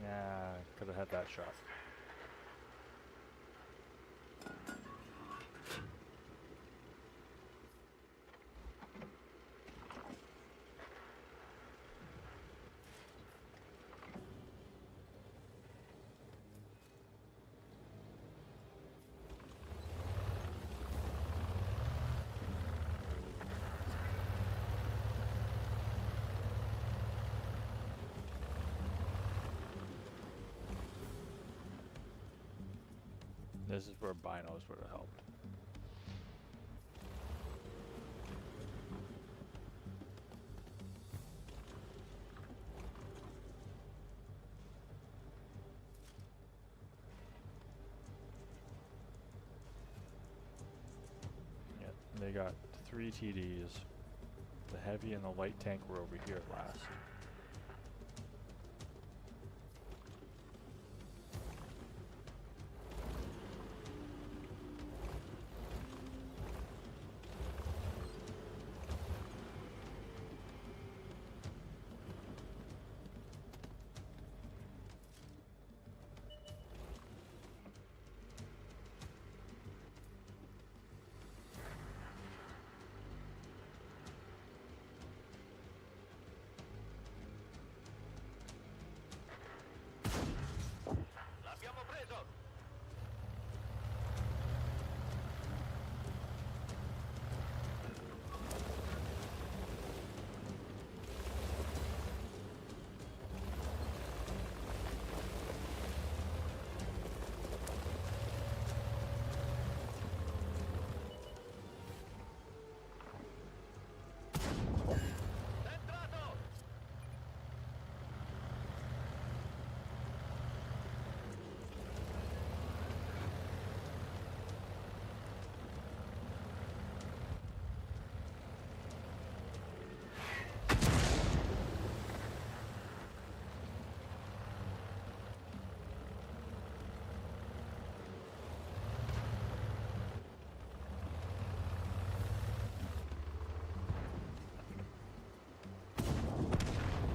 Yeah, could have had that shot. This is where binos would have helped. Yep, they got 3 TDs. The heavy and the light tank were over here last. L'abbiamo preso! Centrato!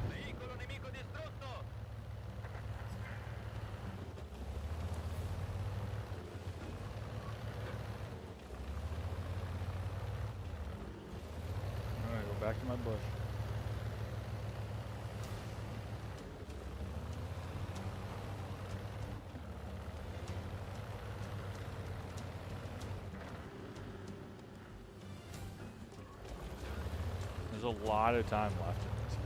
Veicolo nemico distrutto! Alright, go back to my bush. There's a lot of time left in this game.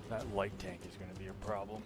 That light tank is going to be a problem.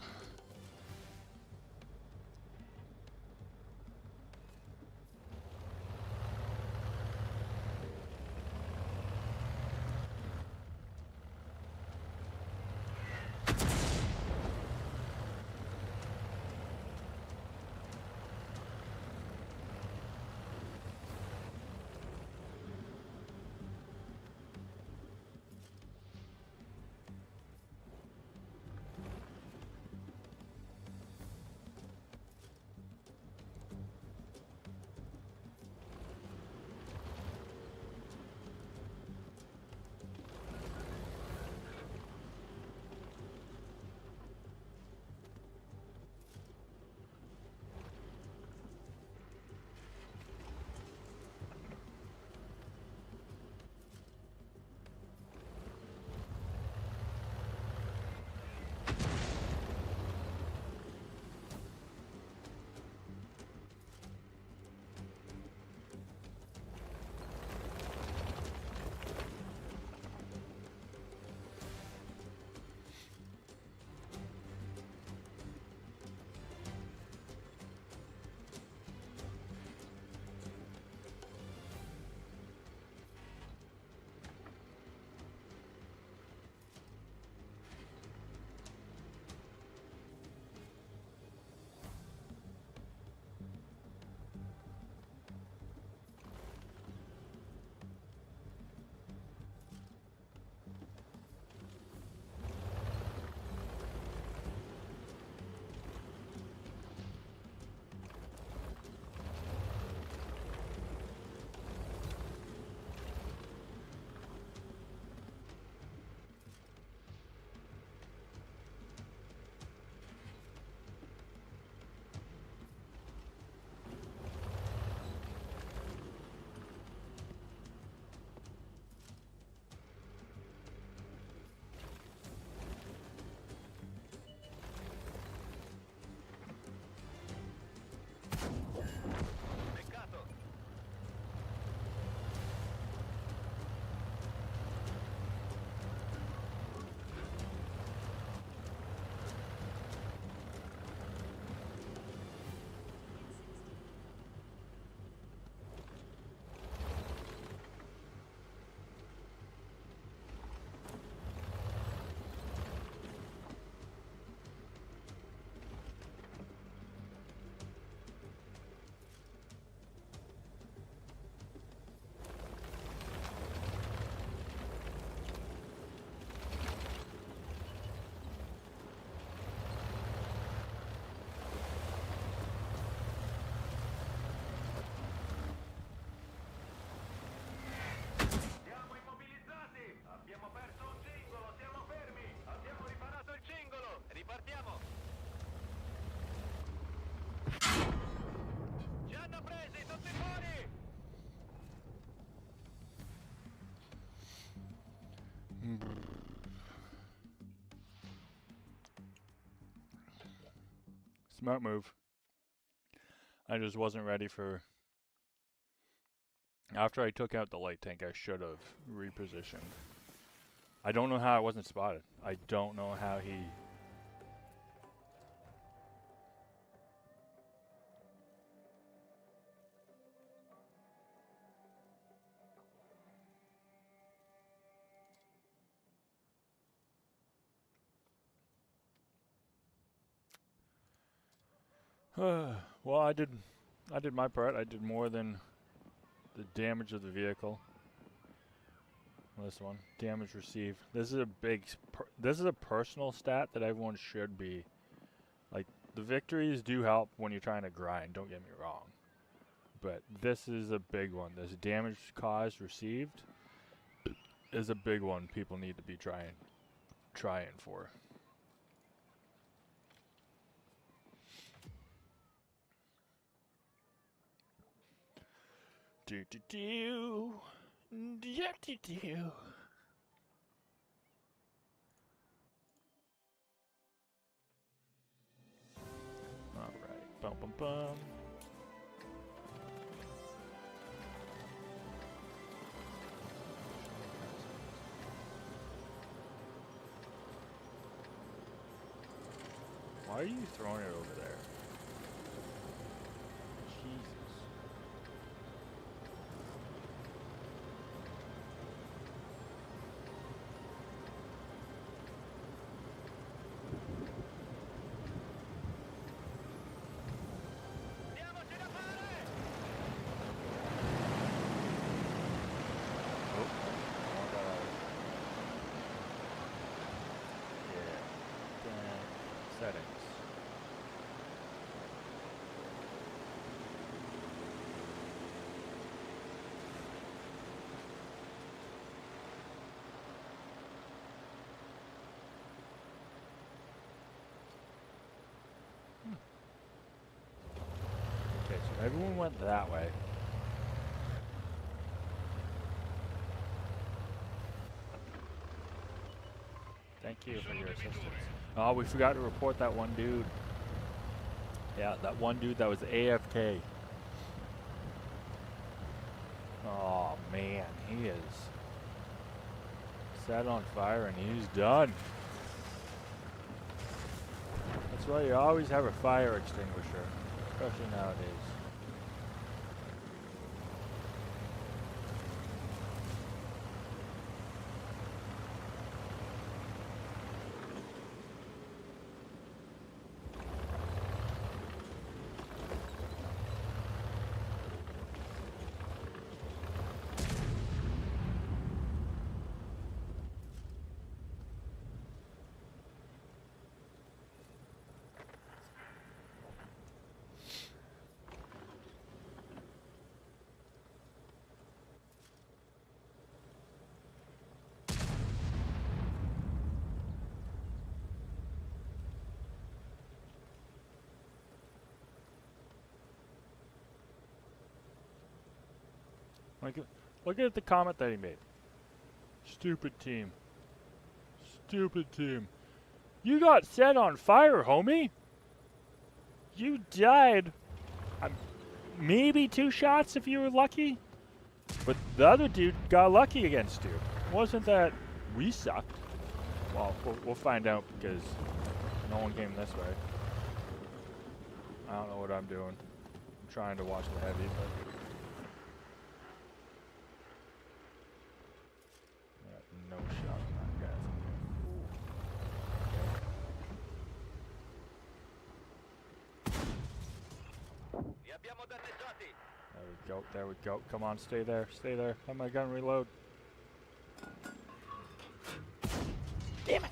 Smart move. I just wasn't ready for... After I took out the light tank, I should have repositioned. I don't know how I wasn't spotted. I don't know how he... Well, I did my part. I did more than the damage of the vehicle. This one, damage received. This is a big, this is a personal stat that everyone should be, like, the victories do help when you're trying to grind, don't get me wrong. But this is a big one. This damage caused received is a big one people need to be trying for. Do do do. Yeah, do do. All right. Bum bum bum. Why are you throwing it over there? Jesus. Diamoci da fare! Oh, I want that out. Yeah. Settings. Okay, so everyone went that way. Thank you for your assistance. Oh, we forgot to report that one dude. Yeah, that one dude that was AFK. Oh man, he is set on fire and he's done. That's why you always have a fire extinguisher, especially nowadays. Look at the comment that he made. Stupid team. Stupid team. You got set on fire, homie. You died. Maybe 2 shots if you were lucky. But the other dude got lucky against you. It wasn't that we sucked. Well, we'll find out because no one came this way. I don't know what I'm doing. I'm trying to watch the heavy, but... no shot on that guy from here. Li abbiamo danneggiati! There we go, there we go. Come on, stay there, stay there. Let my gun reload. Damn it!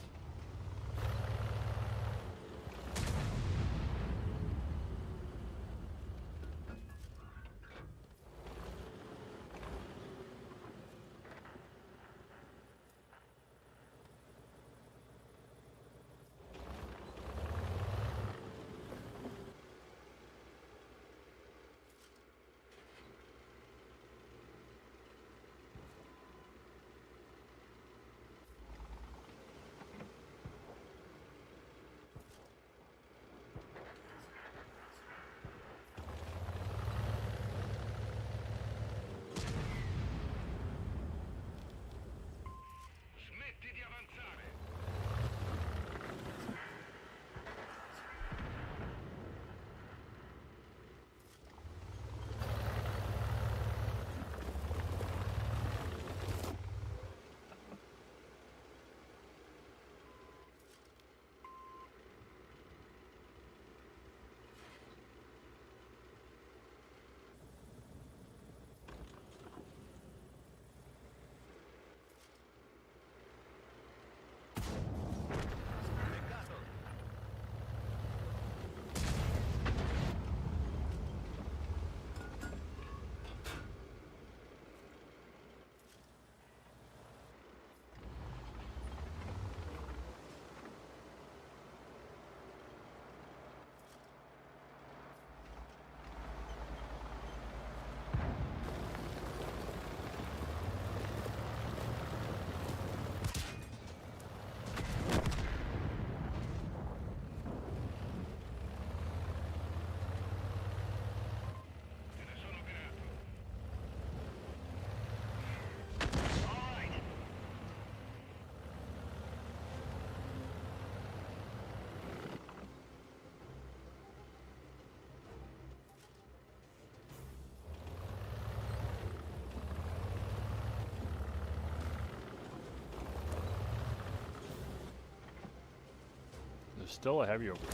There's still a heavy over there.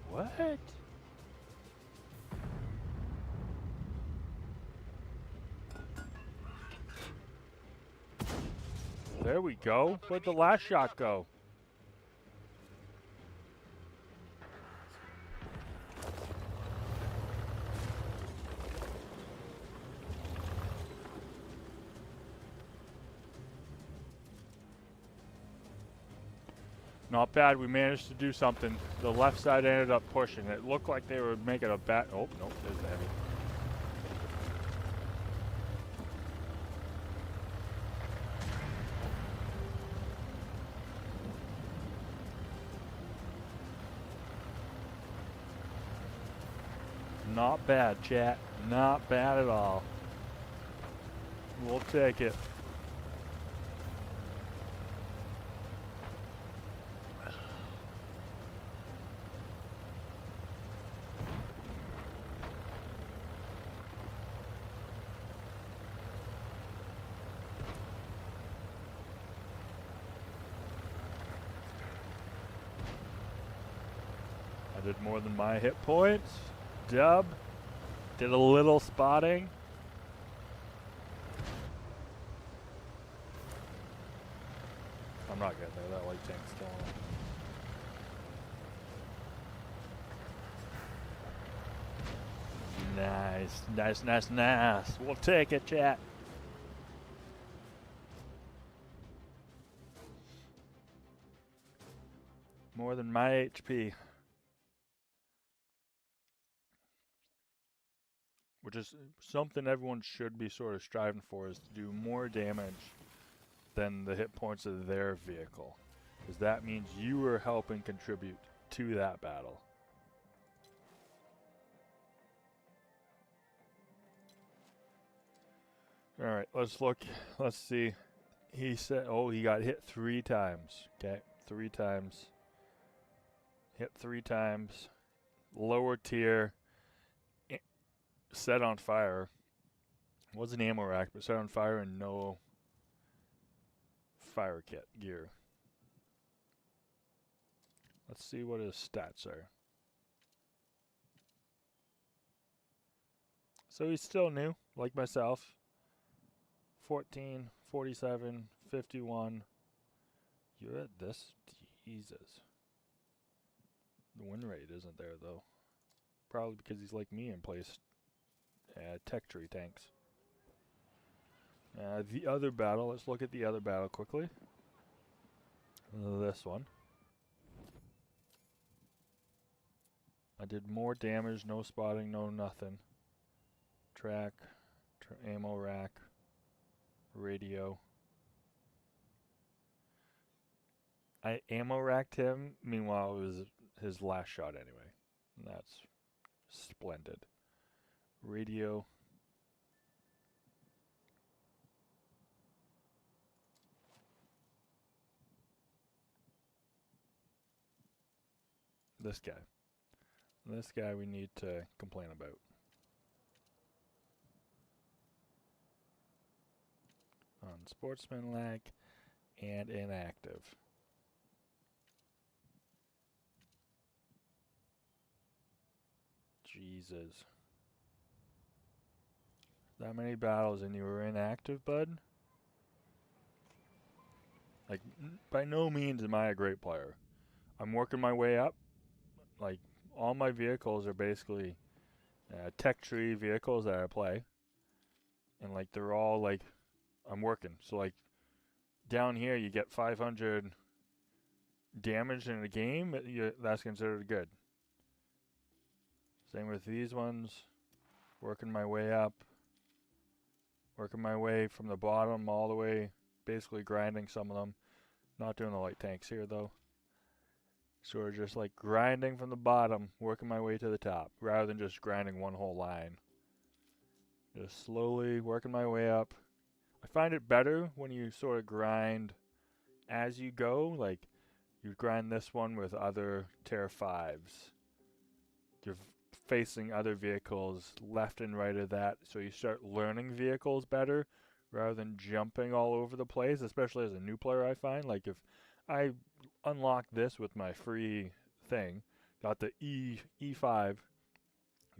What? There we go. Where'd the last shot go? Not bad. We managed to do something. The left side ended up pushing. It looked like they were making a bat. Oh, no, there's the heavy. Not bad, chat. Not bad at all. We'll take it. I did more than my hit points. Dub. Did a little spotting. I'm not getting there. That light tank's killing him. Nice. Nice, nice, nice. We'll take it, chat. More than my HP. Which is something everyone should be sort of striving for, is to do more damage than the hit points of their vehicle. Because that means you are helping contribute to that battle. Alright, let's look. Let's see. He said, oh, he got hit 3 times. Okay, 3 times. Hit 3 times. Lower tier. Set on fire. Was an ammo rack, but set on fire and no fire kit gear. Let's see what his stats are. So he's still new, like myself. 14, 47, 51. You're at this? Jesus. The win rate isn't there, though. Probably because he's like me and plays tech tree tanks. The other battle, let's look at the other battle quickly. This one. I did more damage, no spotting, no nothing. Track, ammo rack, radio. I ammo racked him, meanwhile it was his last shot anyway. And that's splendid. Radio. This guy. This guy we need to complain about. Unsportsmanlike and inactive. Jesus. That many battles and you were inactive, bud? Like, by no means am I a great player. I'm working my way up. Like, all my vehicles are basically tech tree vehicles that I play. And, like, they're all, like, I'm working. So, like, down here you get 500 damage in a game. That's considered good. Same with these ones. Working my way up. Working my way from the bottom all the way, basically grinding some of them. Not doing the light tanks here, though. Sort of just like grinding from the bottom, working my way to the top, rather than just grinding one whole line. Just slowly working my way up. I find it better when you sort of grind as you go. Like, you grind this one with other tier 5s. You're facing other vehicles left and right of that, so you start learning vehicles better rather than jumping all over the place, especially as a new player. I find, like, if I unlock this with my free thing, got the E5,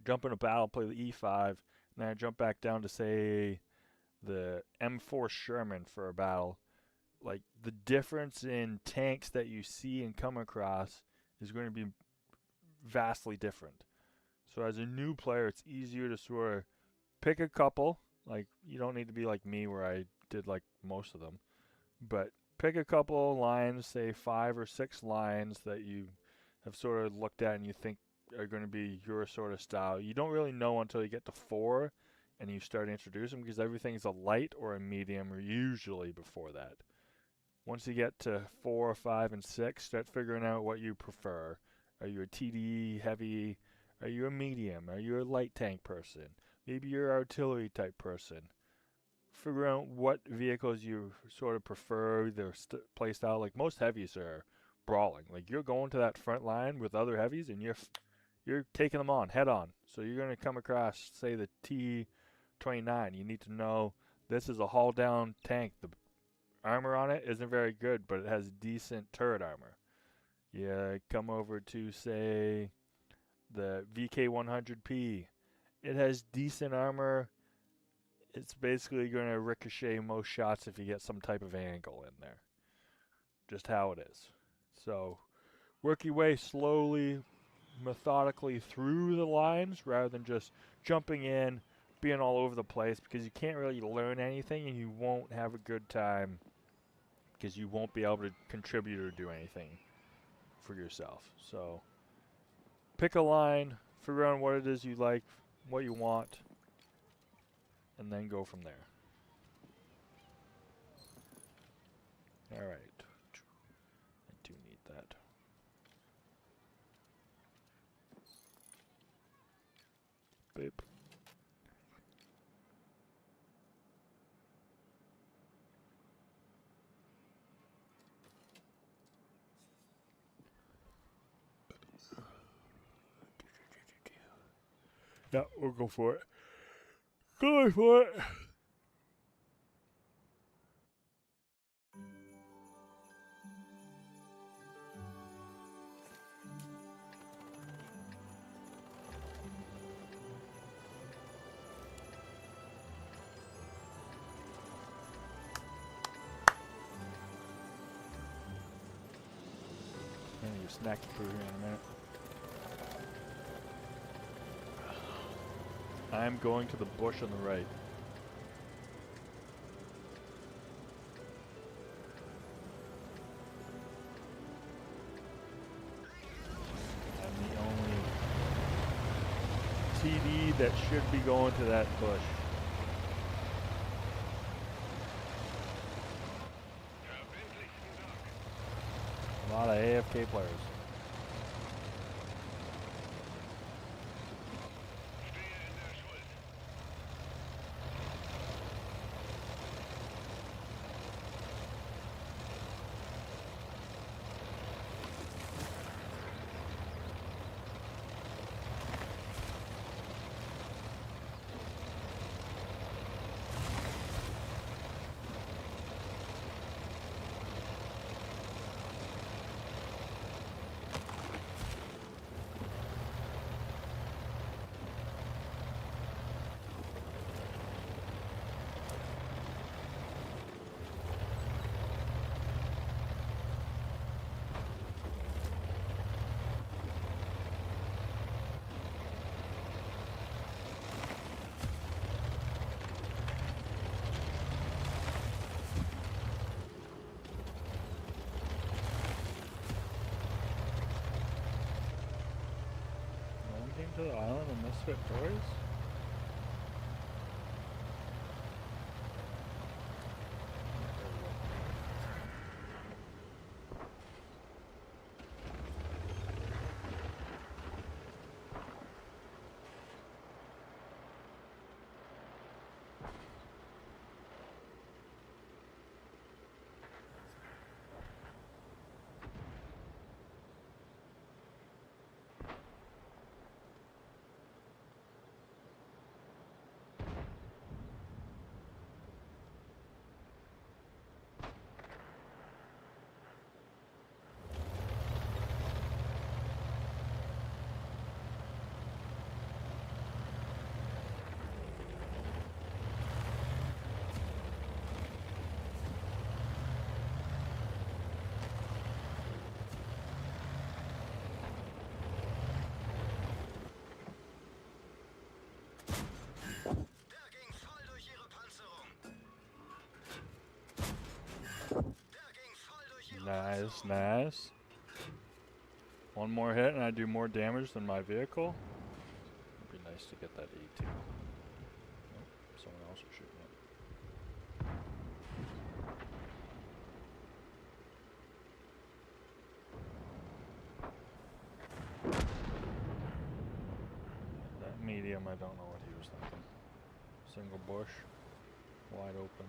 jump in a battle, play the E5, and then I jump back down to, say, the M4 Sherman for a battle, like, the difference in tanks that you see and come across is going to be vastly different. So as a new player, it's easier to sort of pick a couple. Like, you don't need to be like me where I did like most of them, but pick a couple of lines, say 5 or 6 lines that you have sort of looked at and you think are going to be your sort of style. You don't really know until you get to 4 and you start introducing, because everything's a light or a medium, or usually before that. Once you get to 4, 5, and 6, start figuring out what you prefer. Are you a TD heavy? Are you a medium? Are you a light tank person? Maybe you're an artillery type person. Figure out what vehicles you sort of prefer, their play style. Like, most heavies are brawling. Like, you're going to that front line with other heavies and you're taking them on head on. So you're going to come across, say, the T-29. You need to know this is a haul down tank. The armor on it isn't very good, but it has decent turret armor. You come over to, say, the VK100P. It has decent armor. It's basically going to ricochet most shots if you get some type of angle in there. Just how it is. So work your way slowly, methodically through the lines rather than just jumping in, being all over the place, because you can't really learn anything and you won't have a good time because you won't be able to contribute or do anything for yourself. So pick a line, figure out what it is you like, what you want, and then go from there. Alright. I do need that. Beep. Yeah, we'll go for it. Go for it. I'm gonna use snacky food here in a minute. I'm going to the bush on the right. I'm the only TD that should be going to that bush. A lot of AFK players. To the island of Misfit Toys? Nice, nice. One more hit and I do more damage than my vehicle. It'd be nice to get that A2. Nope, someone else is shooting it. That medium, I don't know what he was thinking. Single bush, wide open.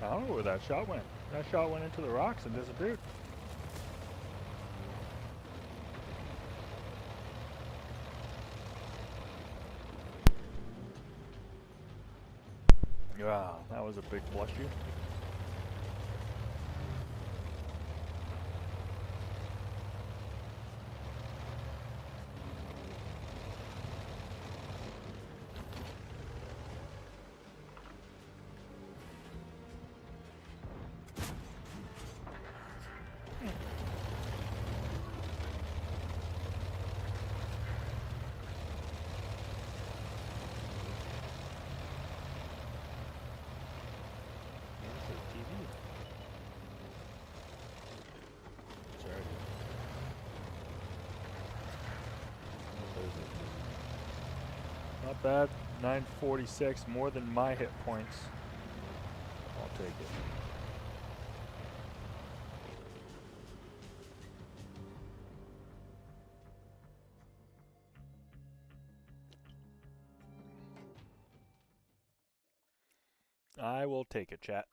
I don't know where that shot went. That shot went into the rocks and disappeared. Wow, that was a big blush you. Not bad. 946, more than my hit points. I'll take it. I will take it, chat.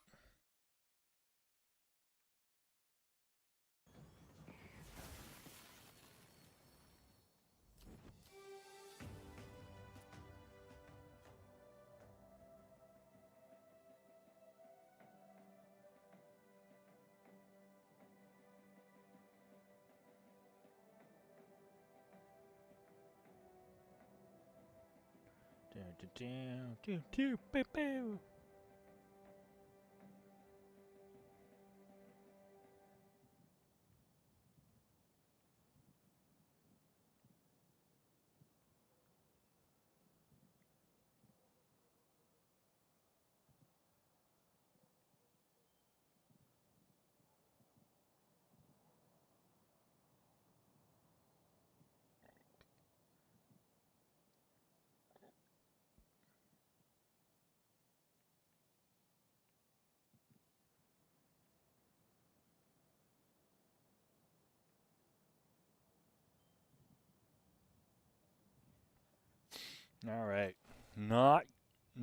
All right, not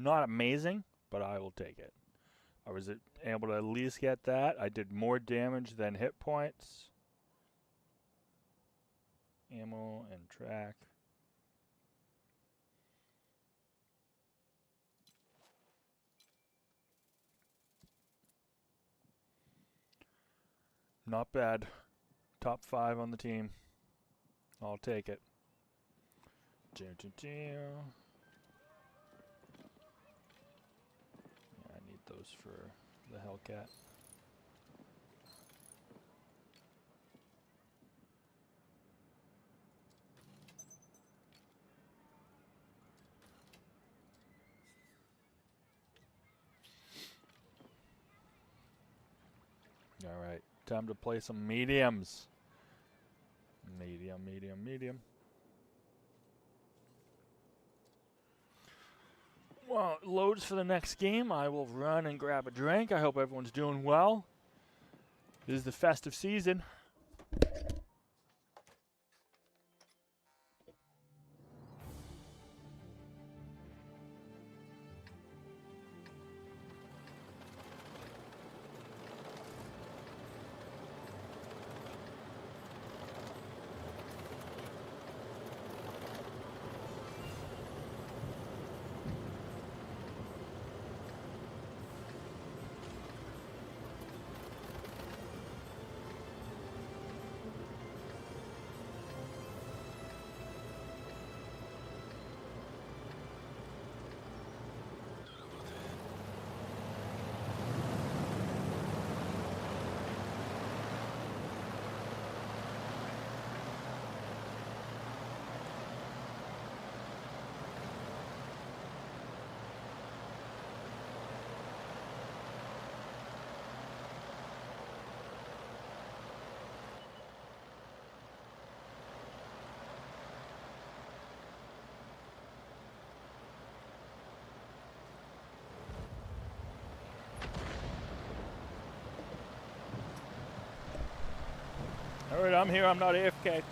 amazing, but I will take it. I was able to at least get that. I did more damage than hit points. Ammo and track. Not bad. Top 5 on the team. I'll take it. Yeah, I need those for the Hellcat. All right, time to play some mediums. Medium. Well, it loads for the next game. I will run and grab a drink. I hope everyone's doing well. This is the festive season. All right, I'm here. I'm not AFK.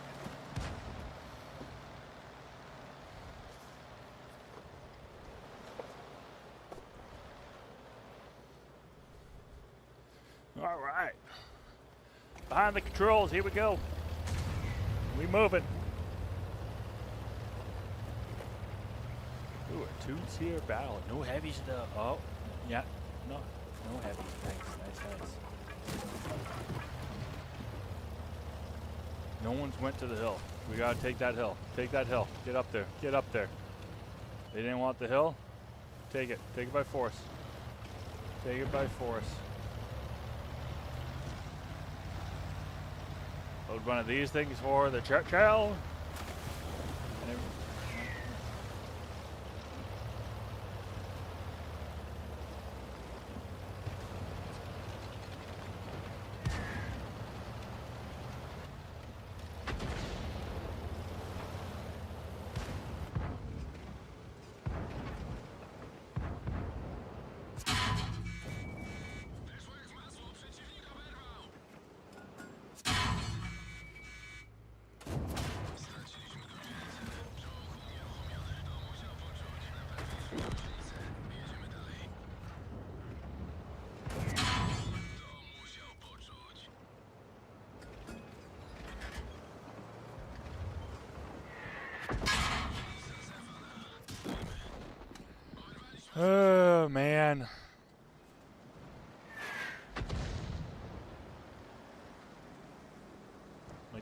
All right. Behind the controls. Here we go. We moving. Ooh, a two-tier battle. No heavies though. Oh, yeah. No heavies. Nice. No one's went to the hill. We gotta take that hill. Take that hill. Get up there. Get up there. They didn't want the hill. Take it. Take it by force. Take it by force. Load one of these things for the Churchill.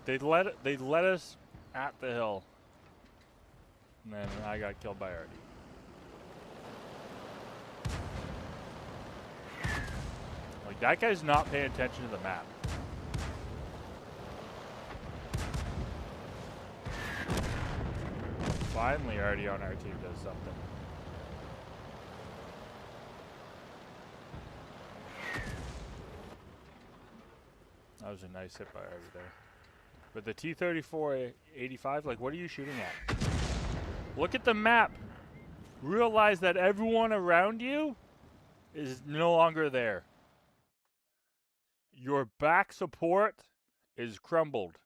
Like they let us at the hill, and then I got killed by Artie. Like that guy's not paying attention to the map. Finally, Artie on our team does something. That was a nice hit by Artie there. But the T-34-85, like, what are you shooting at? Look at the map. Realize that everyone around you is no longer there. Your back support is crumbled.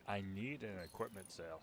I need an equipment sale.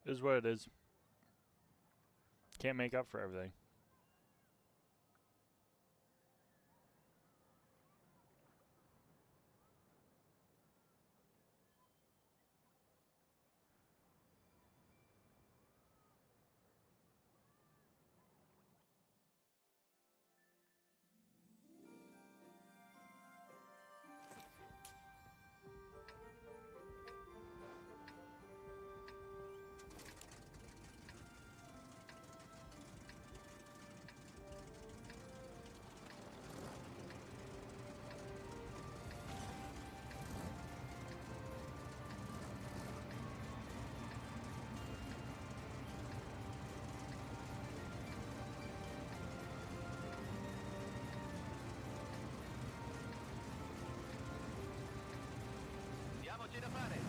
It is what it is. Can't make up for everything. Diamoci da fare.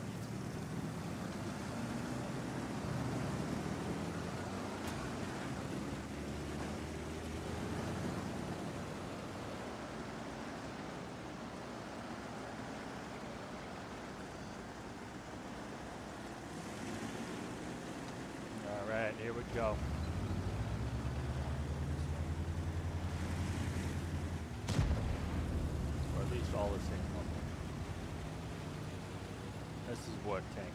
All right, here we go. Or at least all the same level. This is what tank is.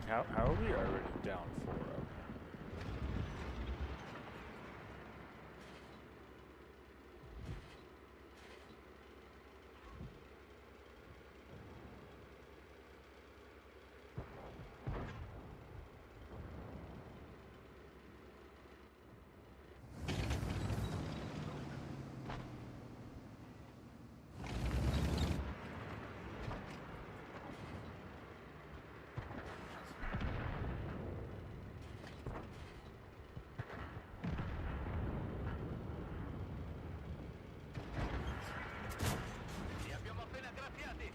How are we already down 4-0? Li abbiamo appena graffiati.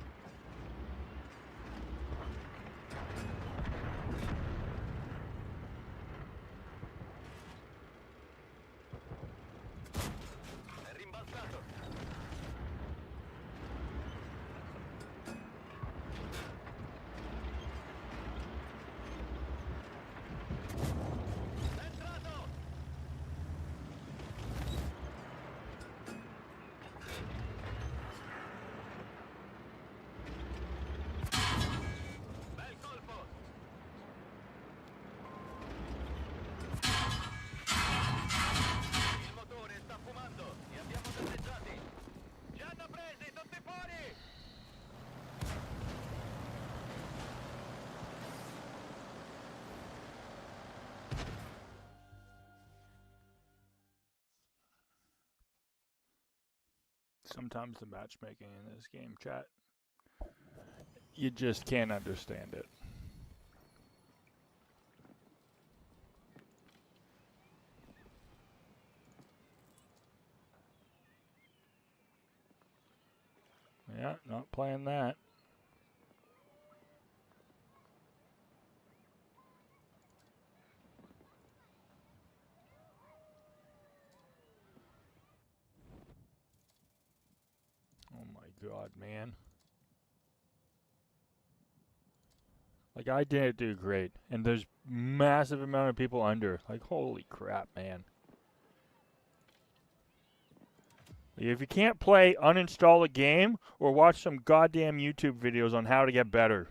È rimbalzato. È entrato. Bel colpo. Il motore sta fumando. Li abbiamo danneggiati. Ci hanno presi, tutti fuori. Sometimes the matchmaking in this game, chat, you just can't understand it. Yeah, not playing that. Oh my god, man. Like, I didn't do great, and there's massive amount of people under. Like, holy crap, man. If you can't play, uninstall a game, or watch some goddamn YouTube videos on how to get better.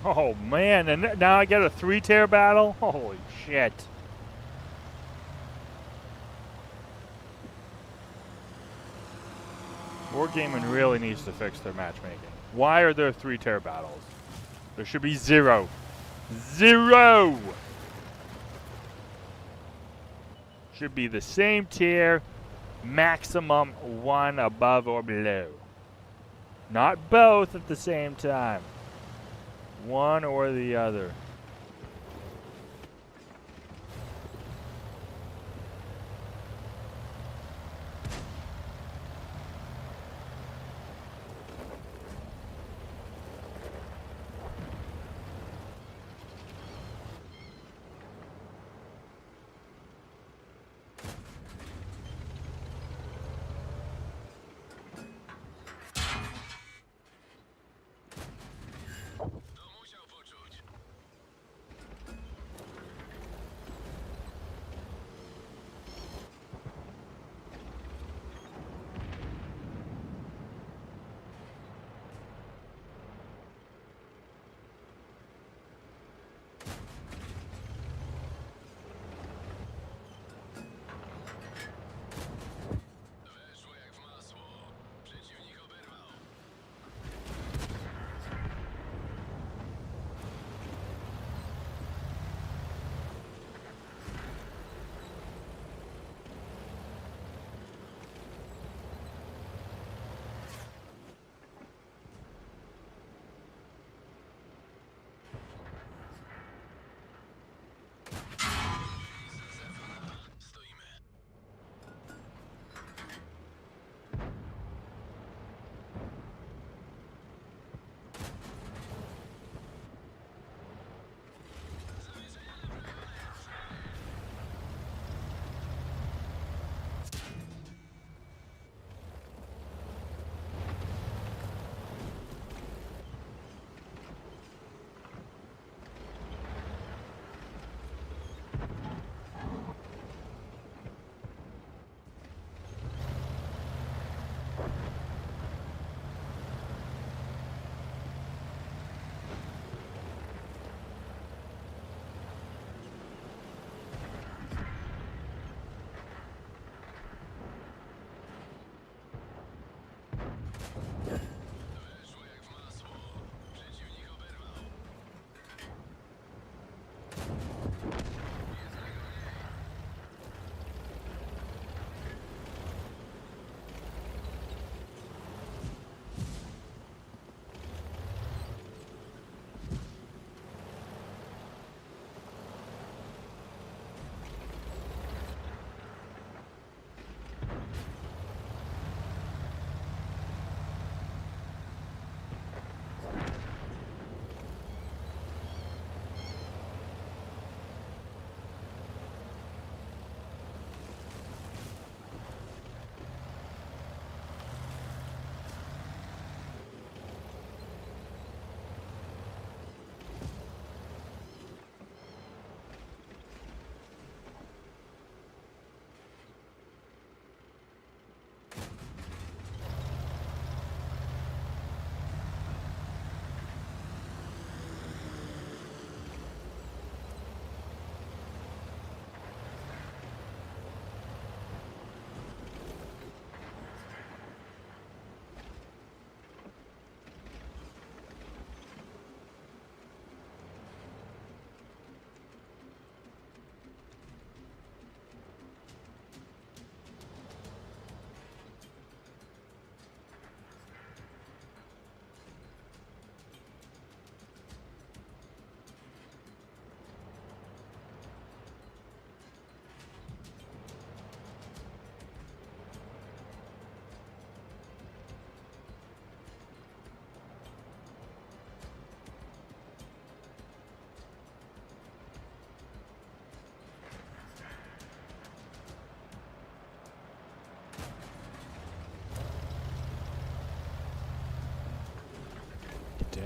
Oh man, and now I get a 3-tier battle? Holy shit. Wargaming really needs to fix their matchmaking. Why are there 3-tier battles? There should be 0. 0! Should be the same tier, maximum 1 above or below. Not both at the same time. One or the other.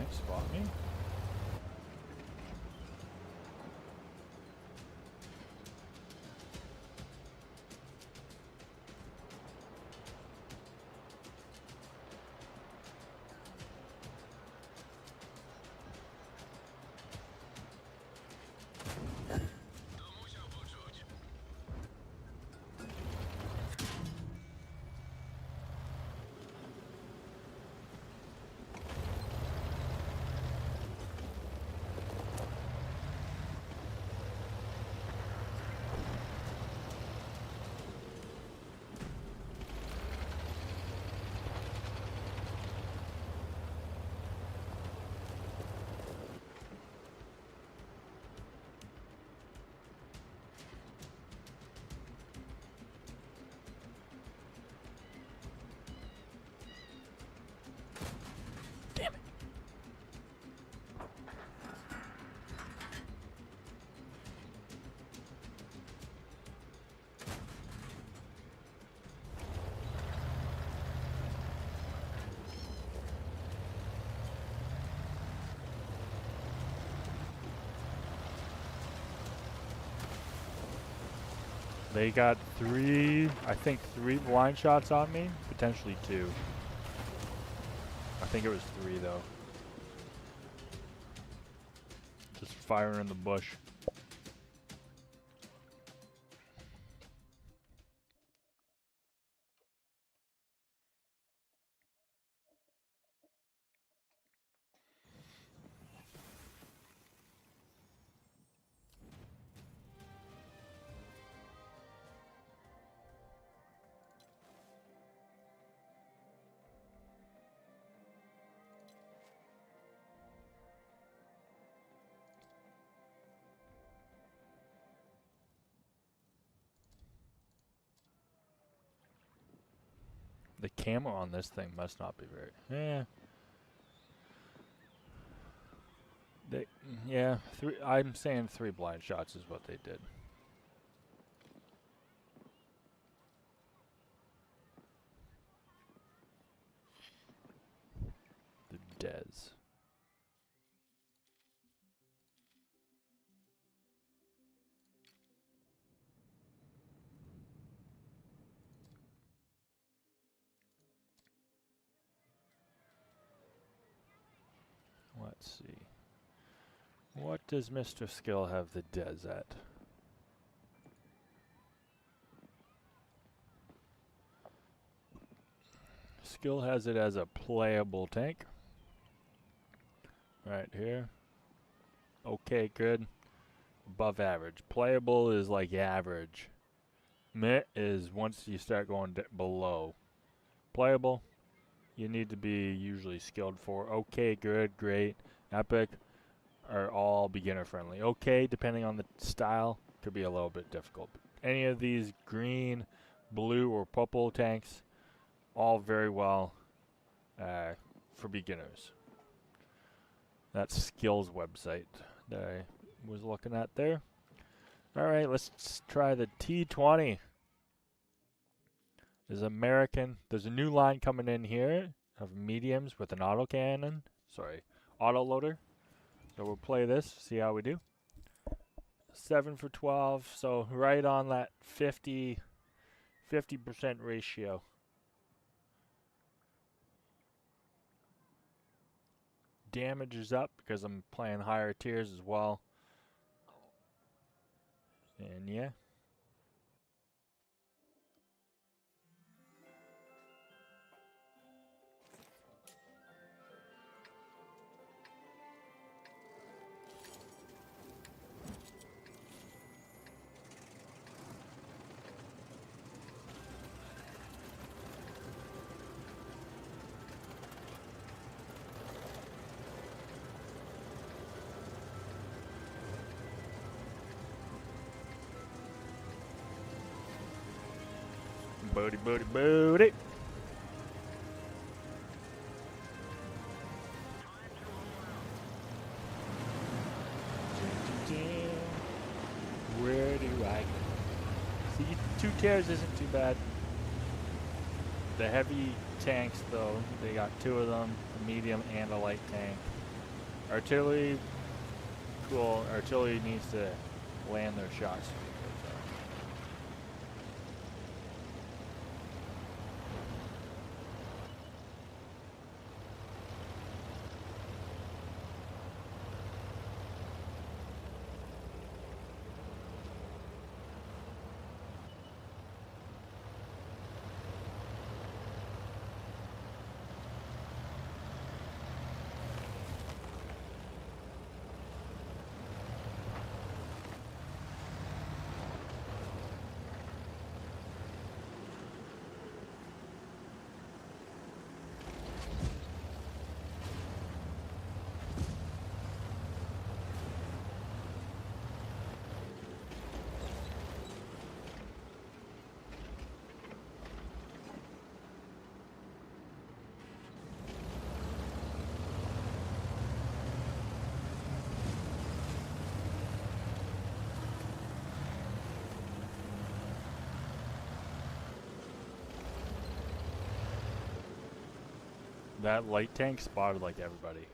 Can't spot me. They got I think three blind shots on me, potentially 2. I think it was 3 though. Just firing in the bush. The camo on this thing must not be very. Yeah, I'm saying 3 blind shots is what they did. The Dez. Let's see. What does Mr. Skill have the Dez at? Skill has it as a playable tank. Right here. Okay, good. Above average. Playable is like average. Meh is once you start going below. Playable, you need to be usually skilled for. Okay, good, great, epic are all beginner friendly. Okay, depending on the style, could be a little bit difficult. Any of these green, blue, or purple tanks, all very well for beginners. That's Skills website that I was looking at there. All right, let's try the T20. Is American. There's a new line coming in here of mediums with an autoloader. So we'll play this, see how we do. 7 for 12, so right on that 50% ratio. Damage is up because I'm playing higher tiers as well. And yeah. Booty, booty, booty. Where do I go? See, 2 tiers isn't too bad. The heavy tanks, though, they got 2 of them, a medium and a light tank. Artillery, cool. Artillery needs to land their shots. That light tank spotted like everybody.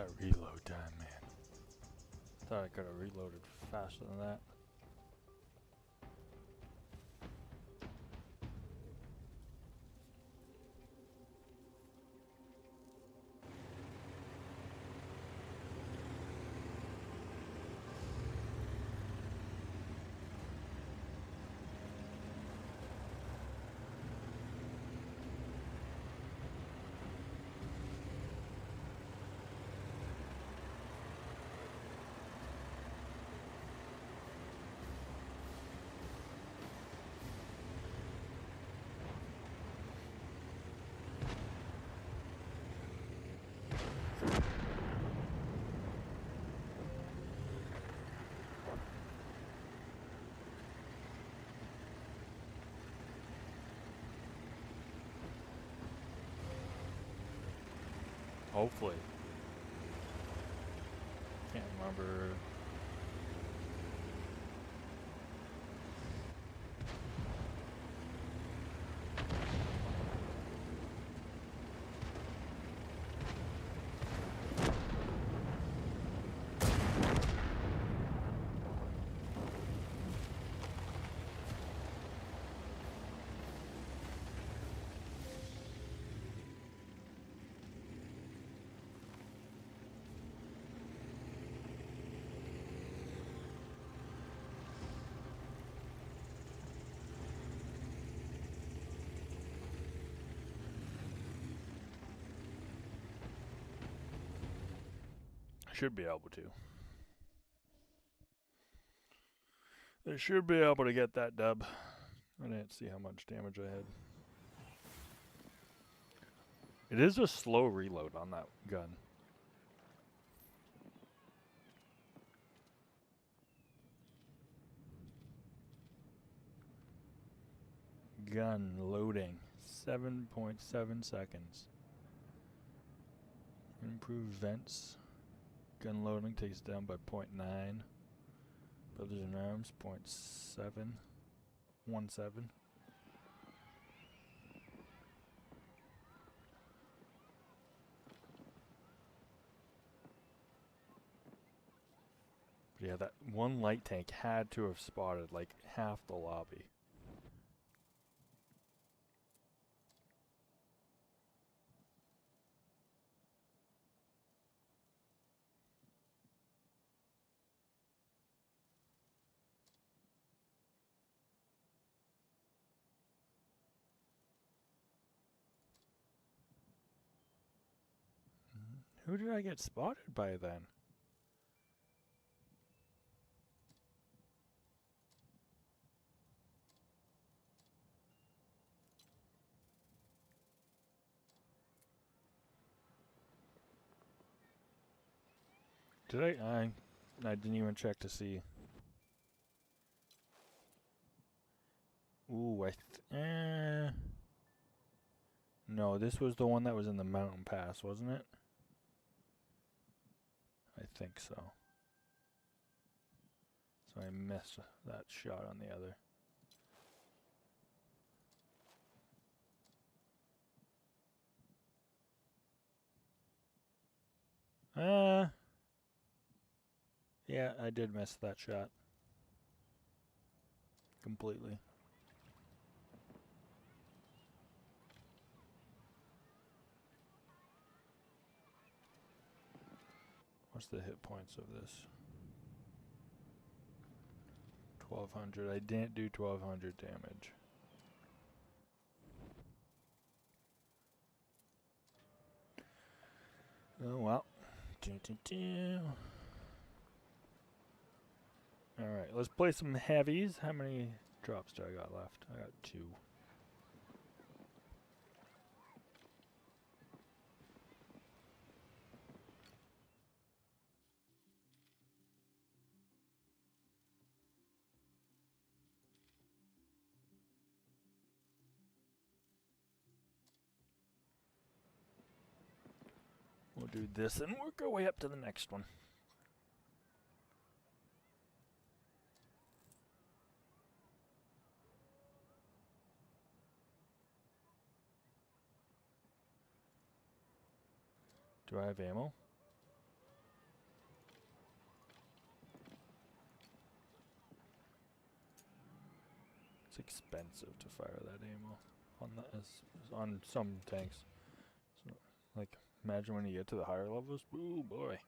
That reload time, man. Thought I could have reloaded faster than that. Hopefully. Can't remember. Should be able to. They should be able to get that dub. I didn't see how much damage I had. It is a slow reload on that gun. Gun loading 7.7 seconds. Improve vents. Gun loading takes down by 0.9. Brothers in Arms 0.717. But yeah, that one light tank had to have spotted like half the lobby. Who did I get spotted by then? Did I didn't even check to see. Ooh, no, this was the one that was in the mountain pass, wasn't it? I think so. So I missed that shot on the other. Yeah, I did miss that shot. Completely. What's the hit points of this? 1200. I didn't do 1200 damage. Oh well. Alright, let's play some heavies. How many drops do I got left? I got 2. We'll do this and work our way up to the next one. Do I have ammo? It's expensive to fire that ammo on on some tanks. So, like, imagine when you get to the higher levels. Ooh boy.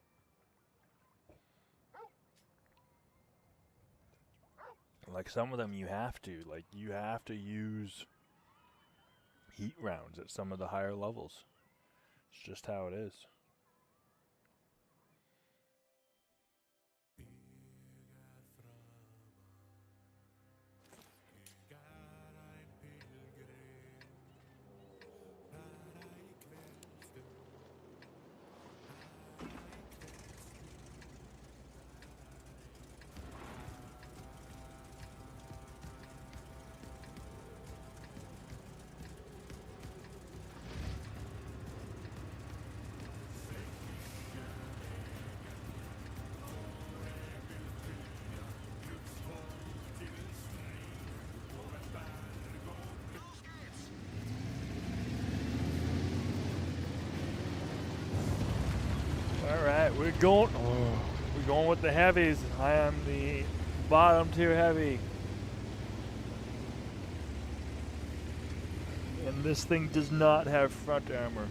Like some of them you have to use heat rounds at some of the higher levels. It's just how it is. Alright, we're going with the heavies. I am the bottom tier heavy. And this thing does not have front armor.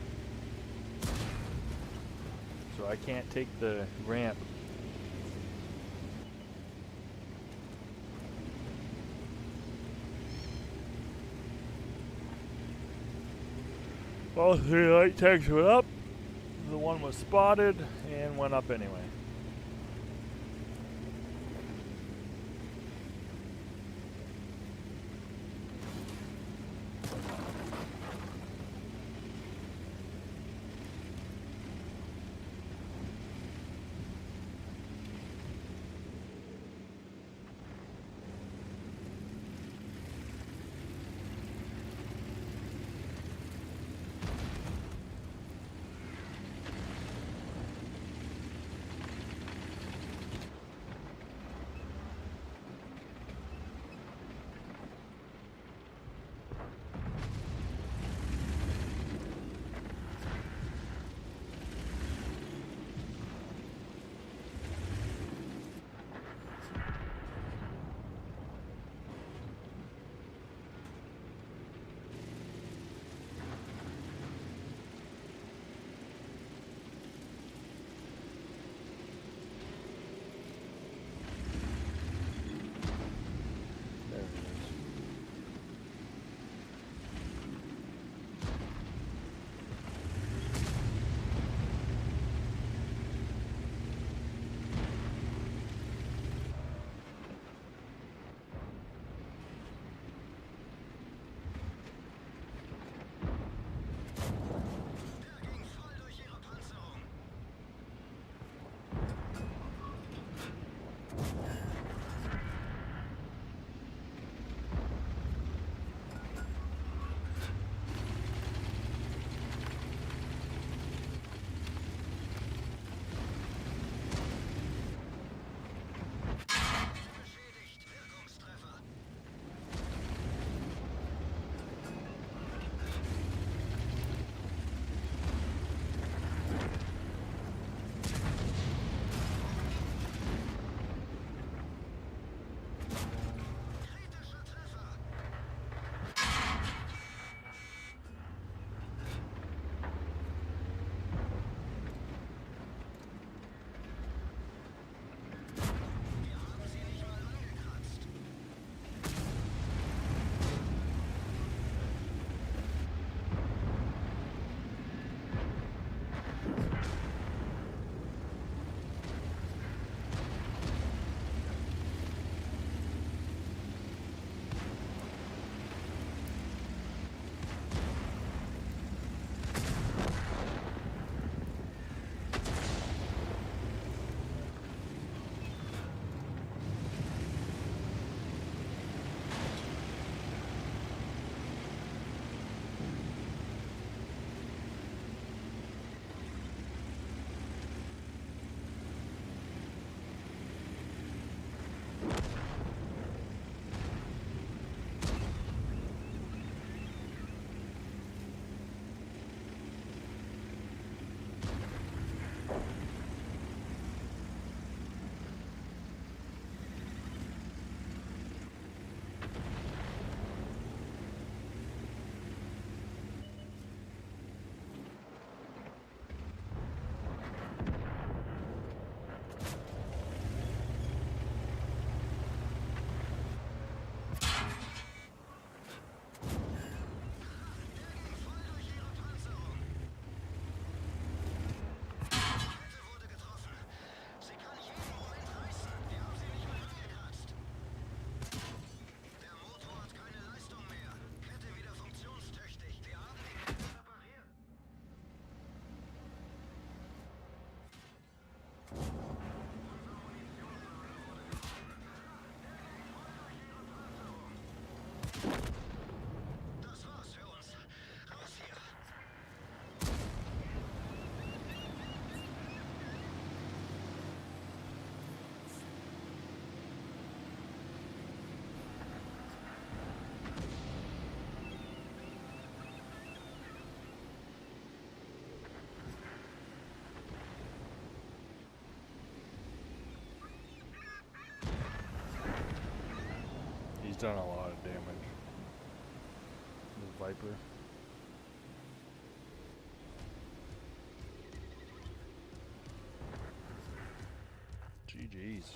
So I can't take the ramp. All 3 light tanks went up. The one was spotted and went up anyway. done a lot of damage. The Viper. GG's.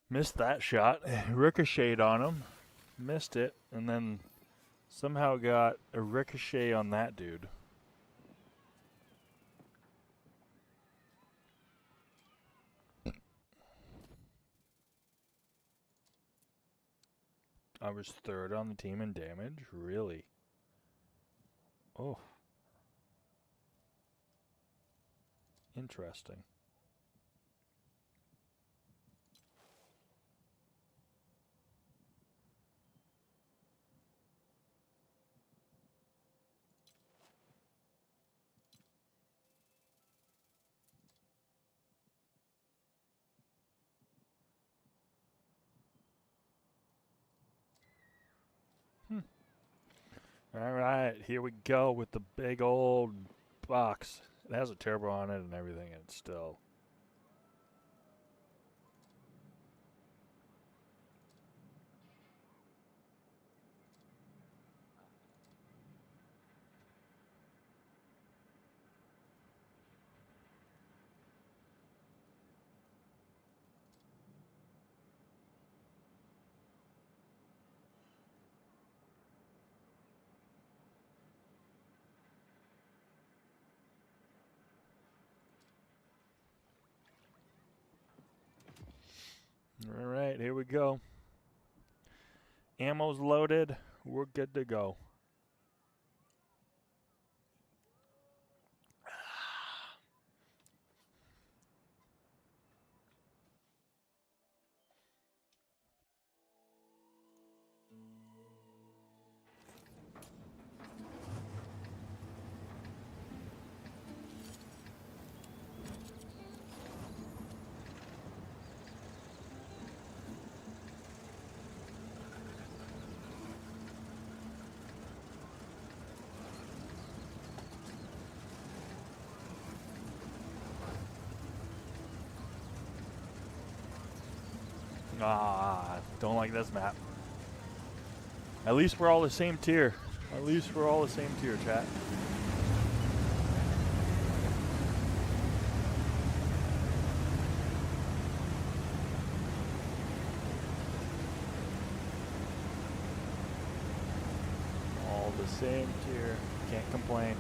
Missed that shot. Ricocheted on him. Missed it. And then somehow got a ricochet on that dude. I was third on the team in damage? Really? Oh. Interesting. Alright, here we go with the big old box. It has a turbo on it and everything, and it's still... Alright, here we go. Ammo's loaded. We're good to go. Ah, don't like this map. At least we're all the same tier. At least we're all the same tier, chat. All the same tier. Can't complain.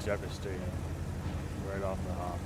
Devastating right off the hop.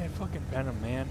Can't fucking pen him, man.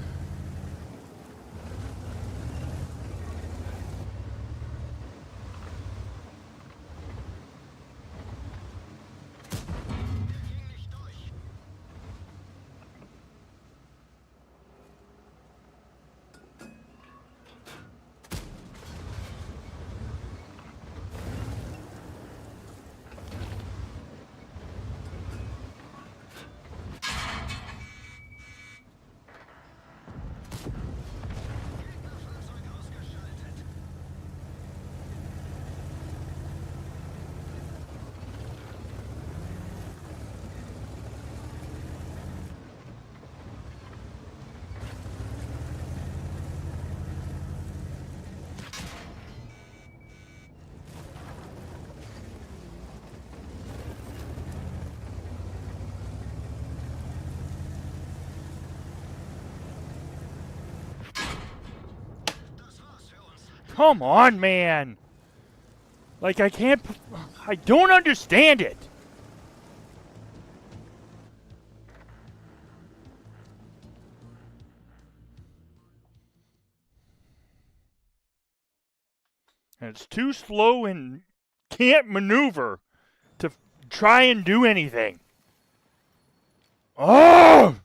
Come on, man! Like, I can't... I don't understand it! And it's too slow and can't maneuver to try and do anything. Oh!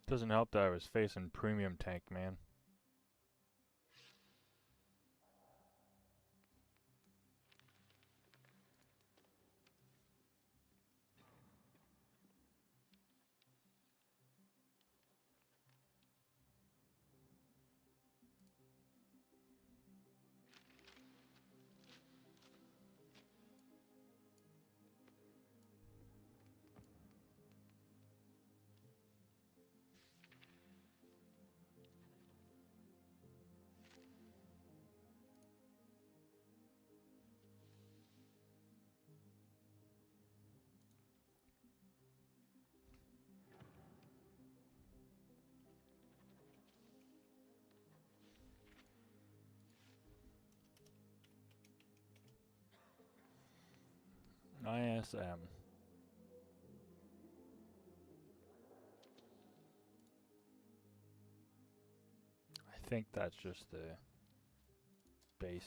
Doesn't help that I was facing premium tank, man. ISM. I think that's just the base.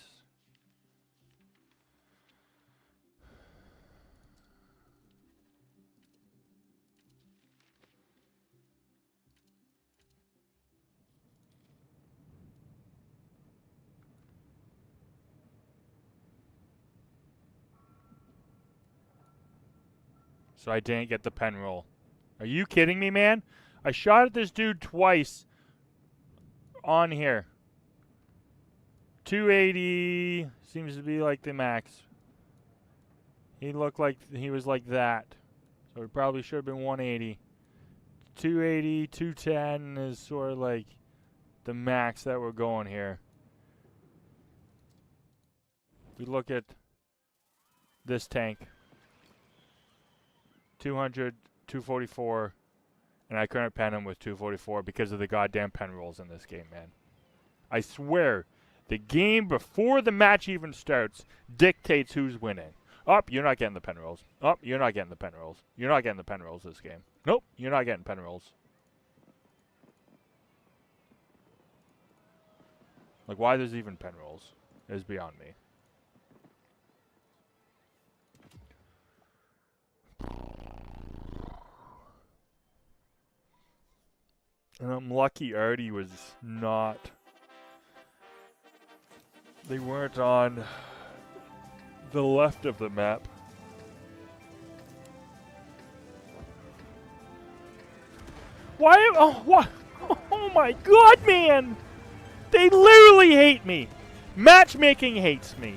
So I didn't get the pen roll. Are you kidding me, man? I shot at this dude twice on here. 280 seems to be like the max. He looked like he was like that. So it probably should have been 180. 280, 210 is sort of like the max that we're going here. We look at this tank. 200, 244, and I couldn't pen him with 244 because of the goddamn pen rolls in this game, man. I swear, the game before the match even starts dictates who's winning. Oh, you're not getting the pen rolls. Oh, you're not getting the pen rolls. You're not getting the pen rolls this game. Nope, you're not getting pen rolls. Like, why there's even pen rolls is beyond me. And I'm lucky Artie was not... They weren't on the left of the map. Why? Oh, what? Oh my god, man! They literally hate me! Matchmaking hates me.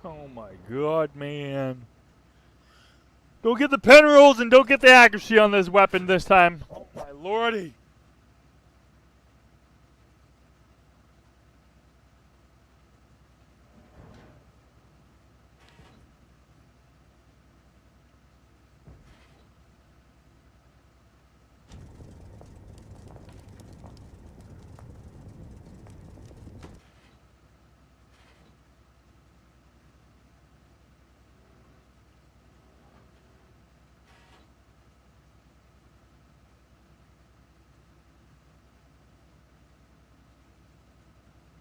Oh my god, man. Don't get the pen rolls and don't get the accuracy on this weapon this time. Oh my lordy.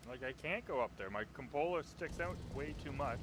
Like, I can't go up there. My cupola sticks out way too much.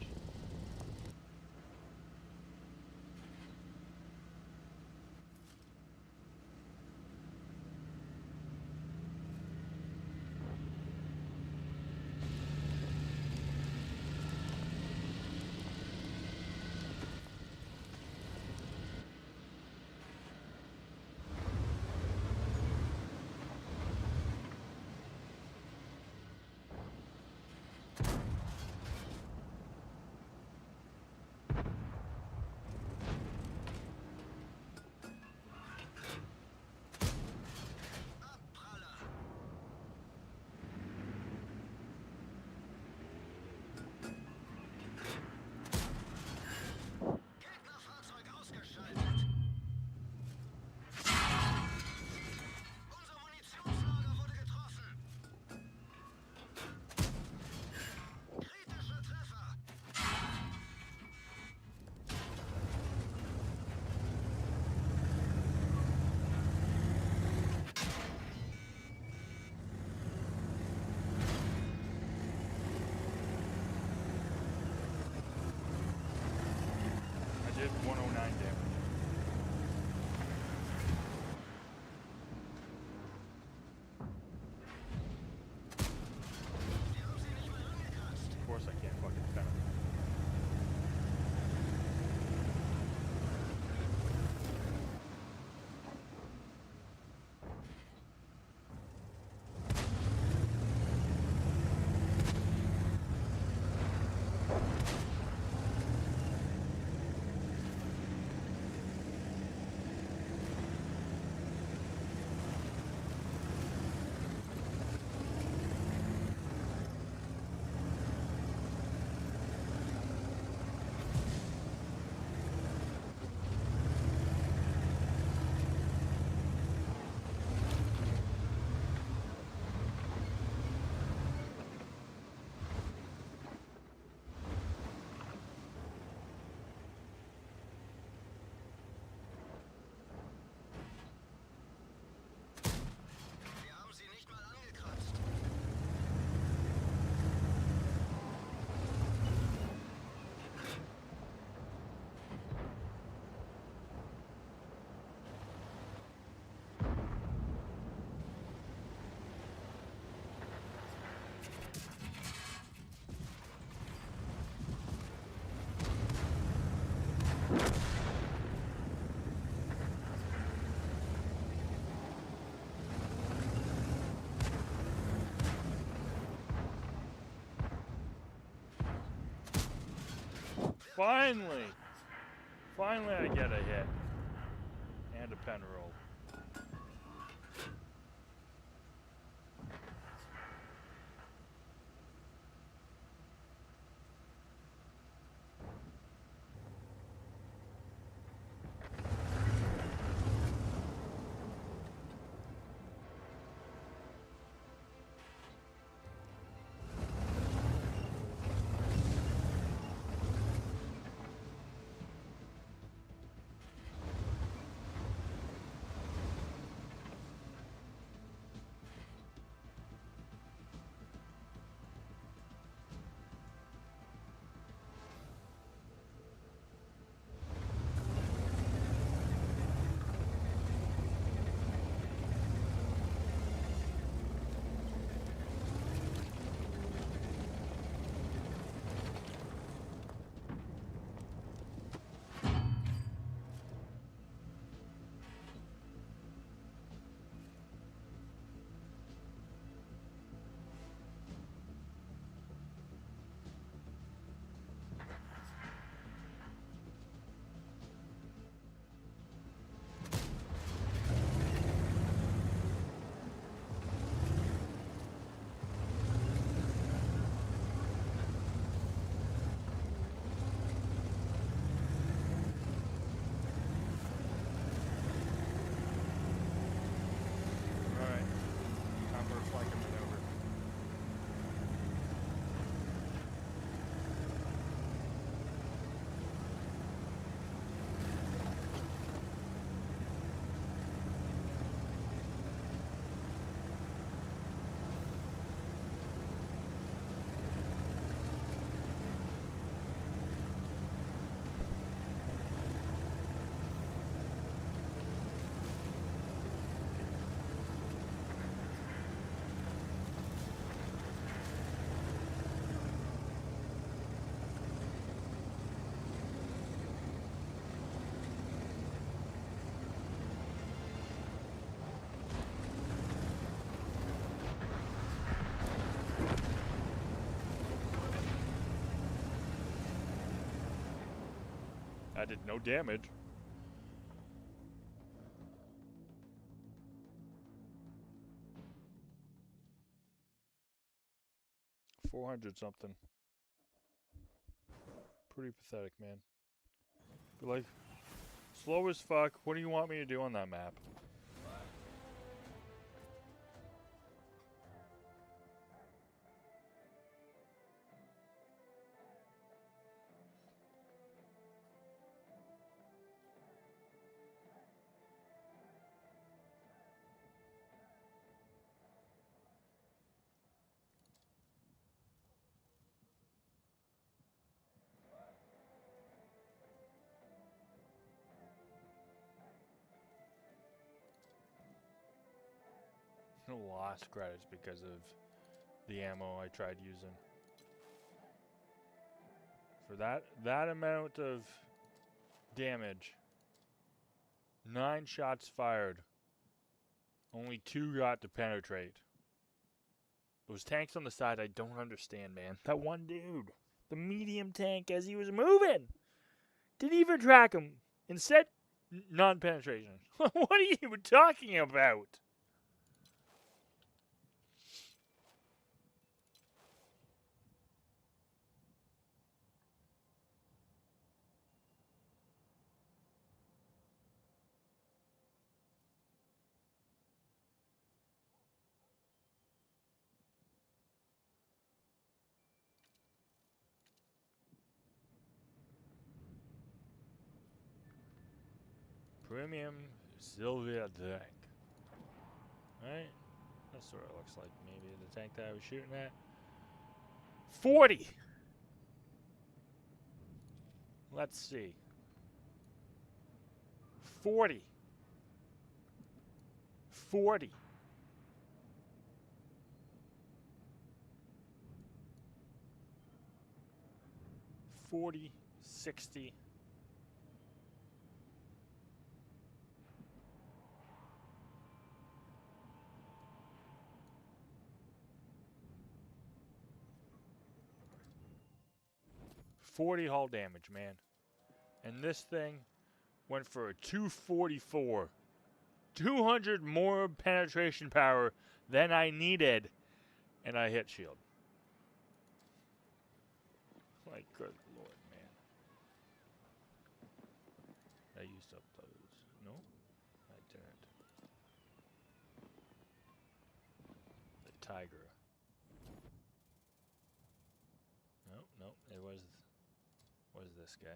Finally! Finally I get a hit. And a pen roll. I did no damage. $400 something. Pretty pathetic, man. But like, slow as fuck. What do you want me to do on that map? Lost credits because of the ammo I tried using. For that amount of damage, 9 shots fired, only 2 got to penetrate. Those tanks on the side, I don't understand, man. That one dude, the medium tank, as he was moving, didn't even track him. Instead, non-penetration. What are you talking about? Premium Sylvia tank. Right? That's what it looks like. Maybe the tank that I was shooting at. 40! Let's see. 40. 40. 40, 60, 40 hull damage, man. And this thing went for a 244. 200 more penetration power than I needed. And I hit shield. My good lord, man. I used up those. No? I didn't. The tiger. No, it was this guy.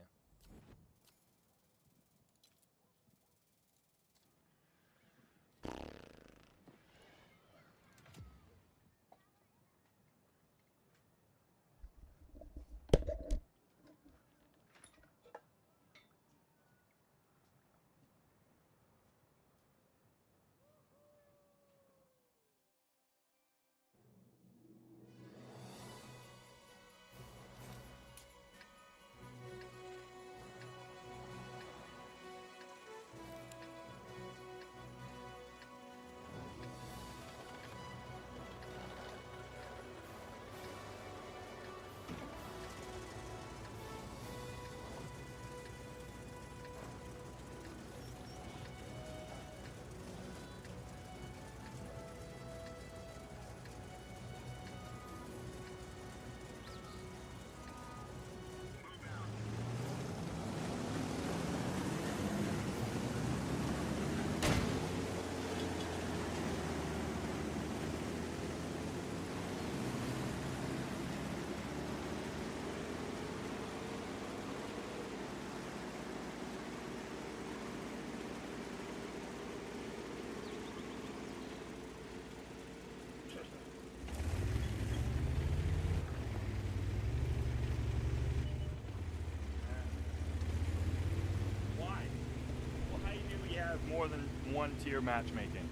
More than one tier matchmaking.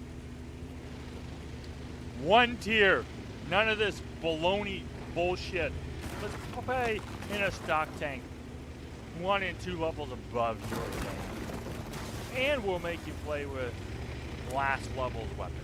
One tier. None of this baloney bullshit. Let's play in a stock tank. 1 and 2 levels above your thing. And we'll make you play with last level's weapon.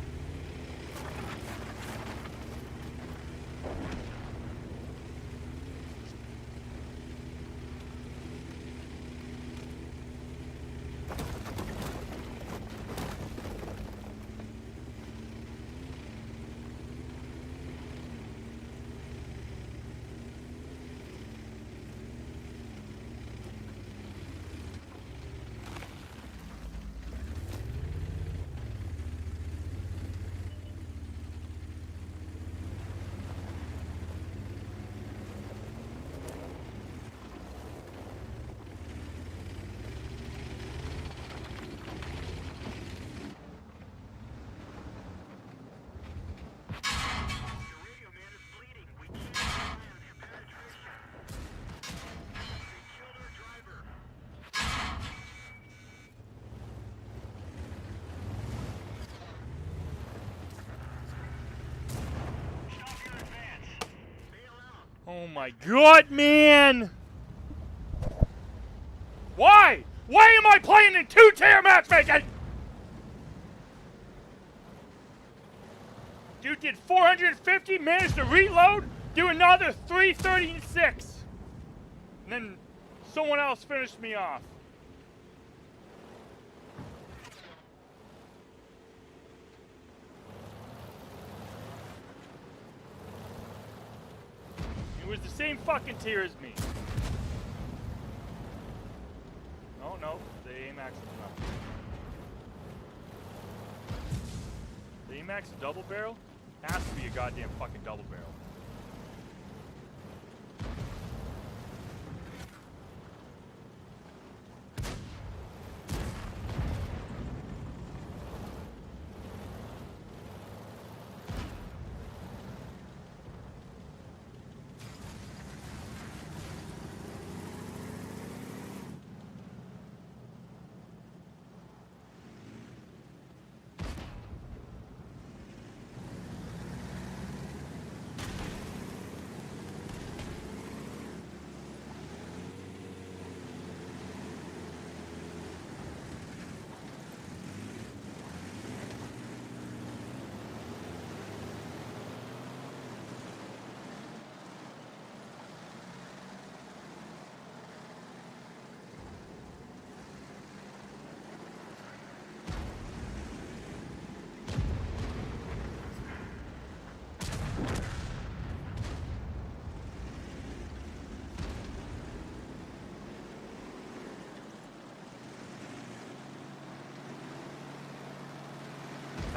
Oh my god, man! Why? Why am I playing in 2-tier matchmaking? Dude did 450, managed to reload, do another 336. And then someone else finished me off. It was the same fucking tier as me. No, the AMAX is not. The AMAX double barrel has to be a goddamn fucking double barrel.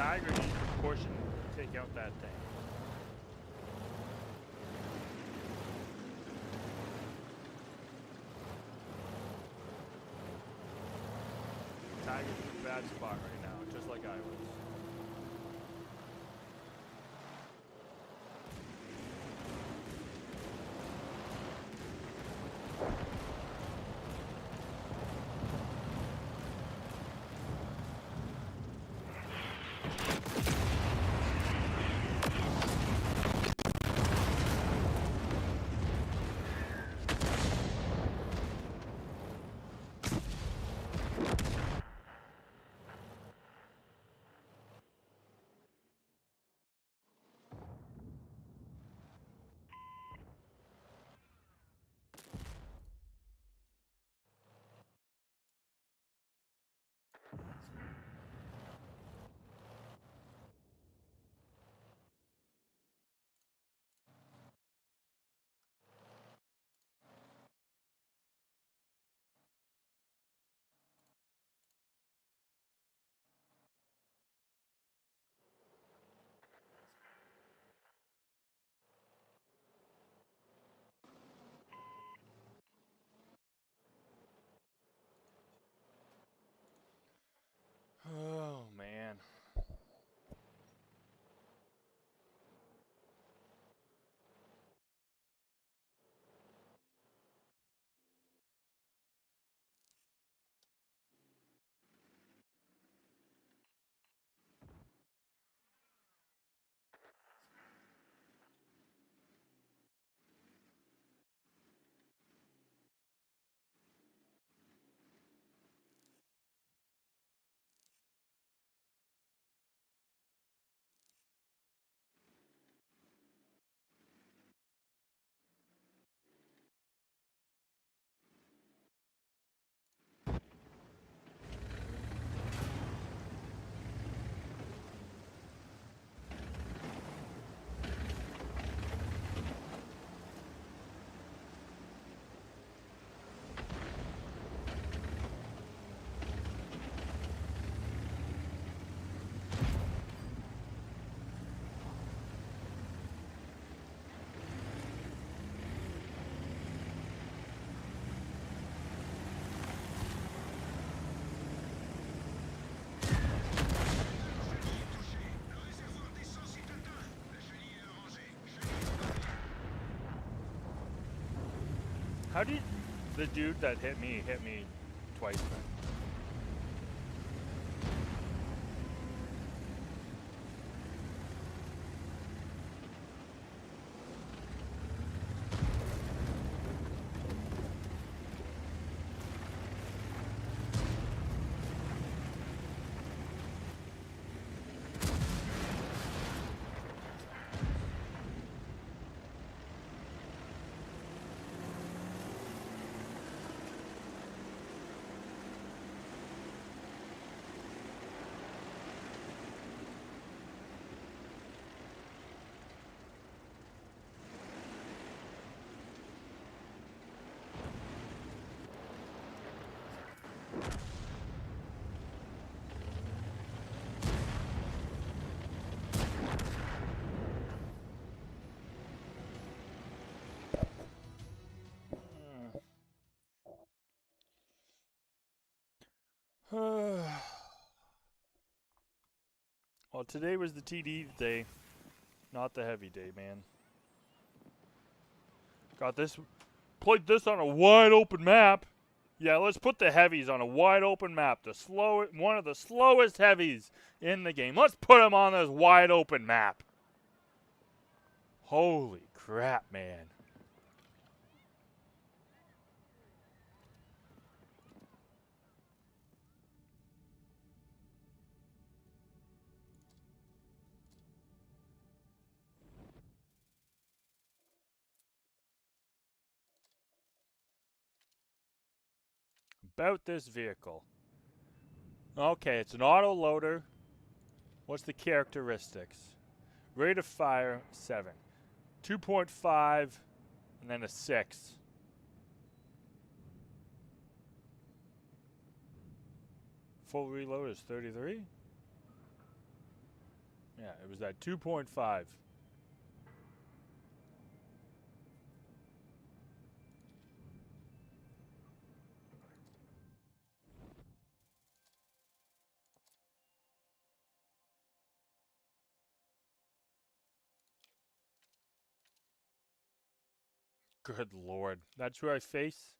Tiger needs to push and take out that thing. Tiger's in a bad spot right now, just like I was. Oh, man. How did the dude that hit me twice then? Well, today was the TD day, not the heavy day, man. Got this, played this on a wide open map. Yeah, let's put the heavies on a wide open map. One of the slowest heavies in the game. Let's put them on this wide open map. Holy crap, man. About this vehicle. Okay, it's an auto loader. What's the characteristics? Rate of fire, 7. 2.5, and then a 6. Full reload is 33. Yeah, it was at 2.5. Good lord. That's who I face?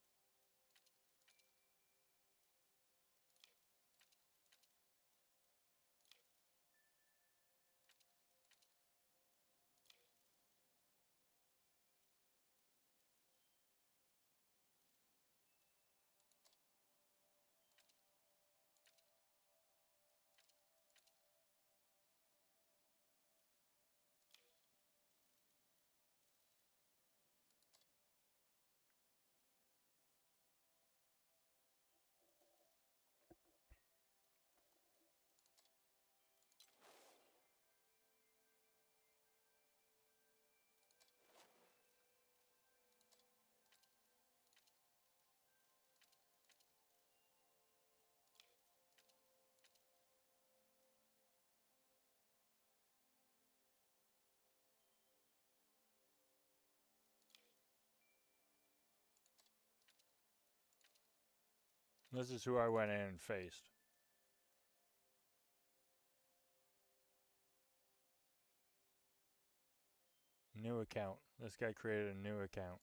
This is who I went in and faced. New account. This guy created a new account.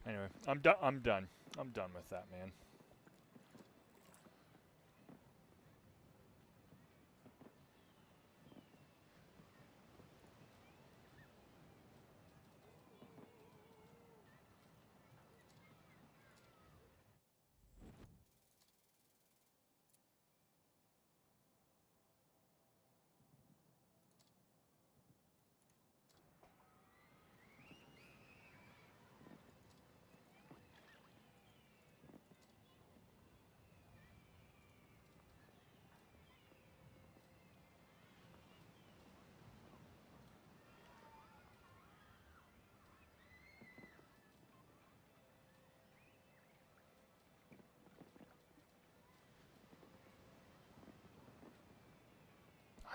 Anyway, I'm done. I'm done. I'm done with that, man.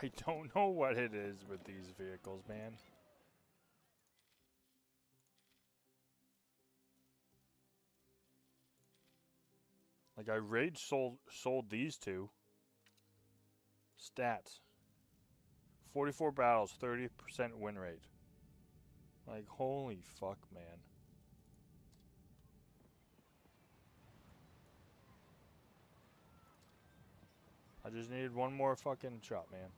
I don't know what it is with these vehicles, man. Like, I rage sold these two. Stats. 44 battles, 30% win rate. Like, holy fuck, man. I just needed one more fucking shot, man.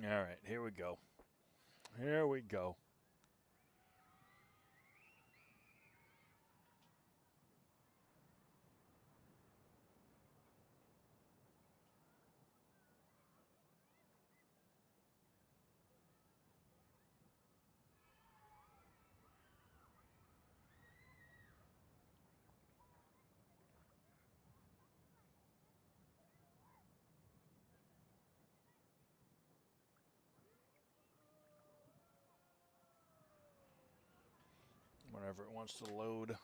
Alright, here we go. Here we go. whenever it wants to load.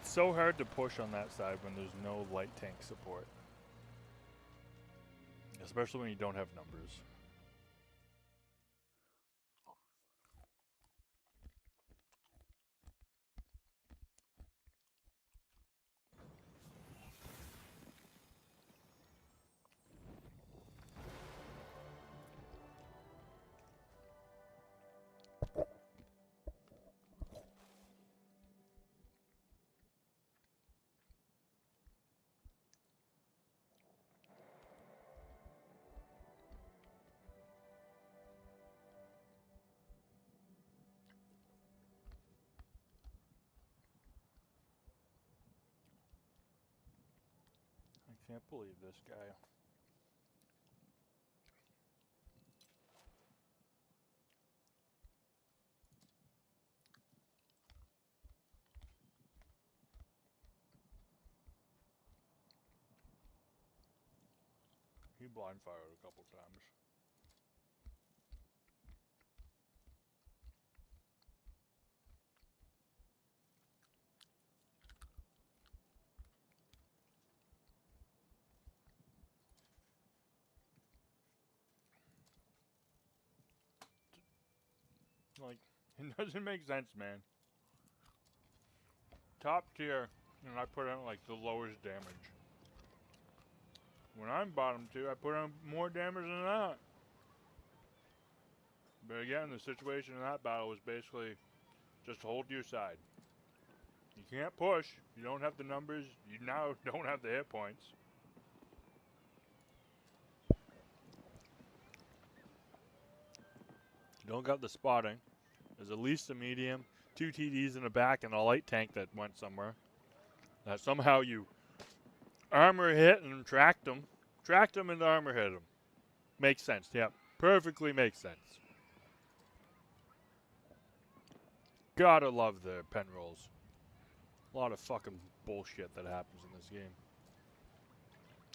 It's so hard to push on that side when there's no light tank support. Especially when you don't have numbers. I can't believe this guy. He blind fired a couple times. Like, it doesn't make sense, man. Top tier, and I put on like the lowest damage. When I'm bottom tier, I put on more damage than that. But again, the situation in that battle was basically just hold your side. You can't push. You don't have the numbers. You now don't have the hit points. You don't got the spotting. There's at least a medium, 2 TDs in the back, and a light tank that went somewhere. That somehow you armor hit and tracked them. Tracked them and armor hit them. Makes sense. Yep. Perfectly makes sense. Gotta love the pen rolls. A lot of fucking bullshit that happens in this game.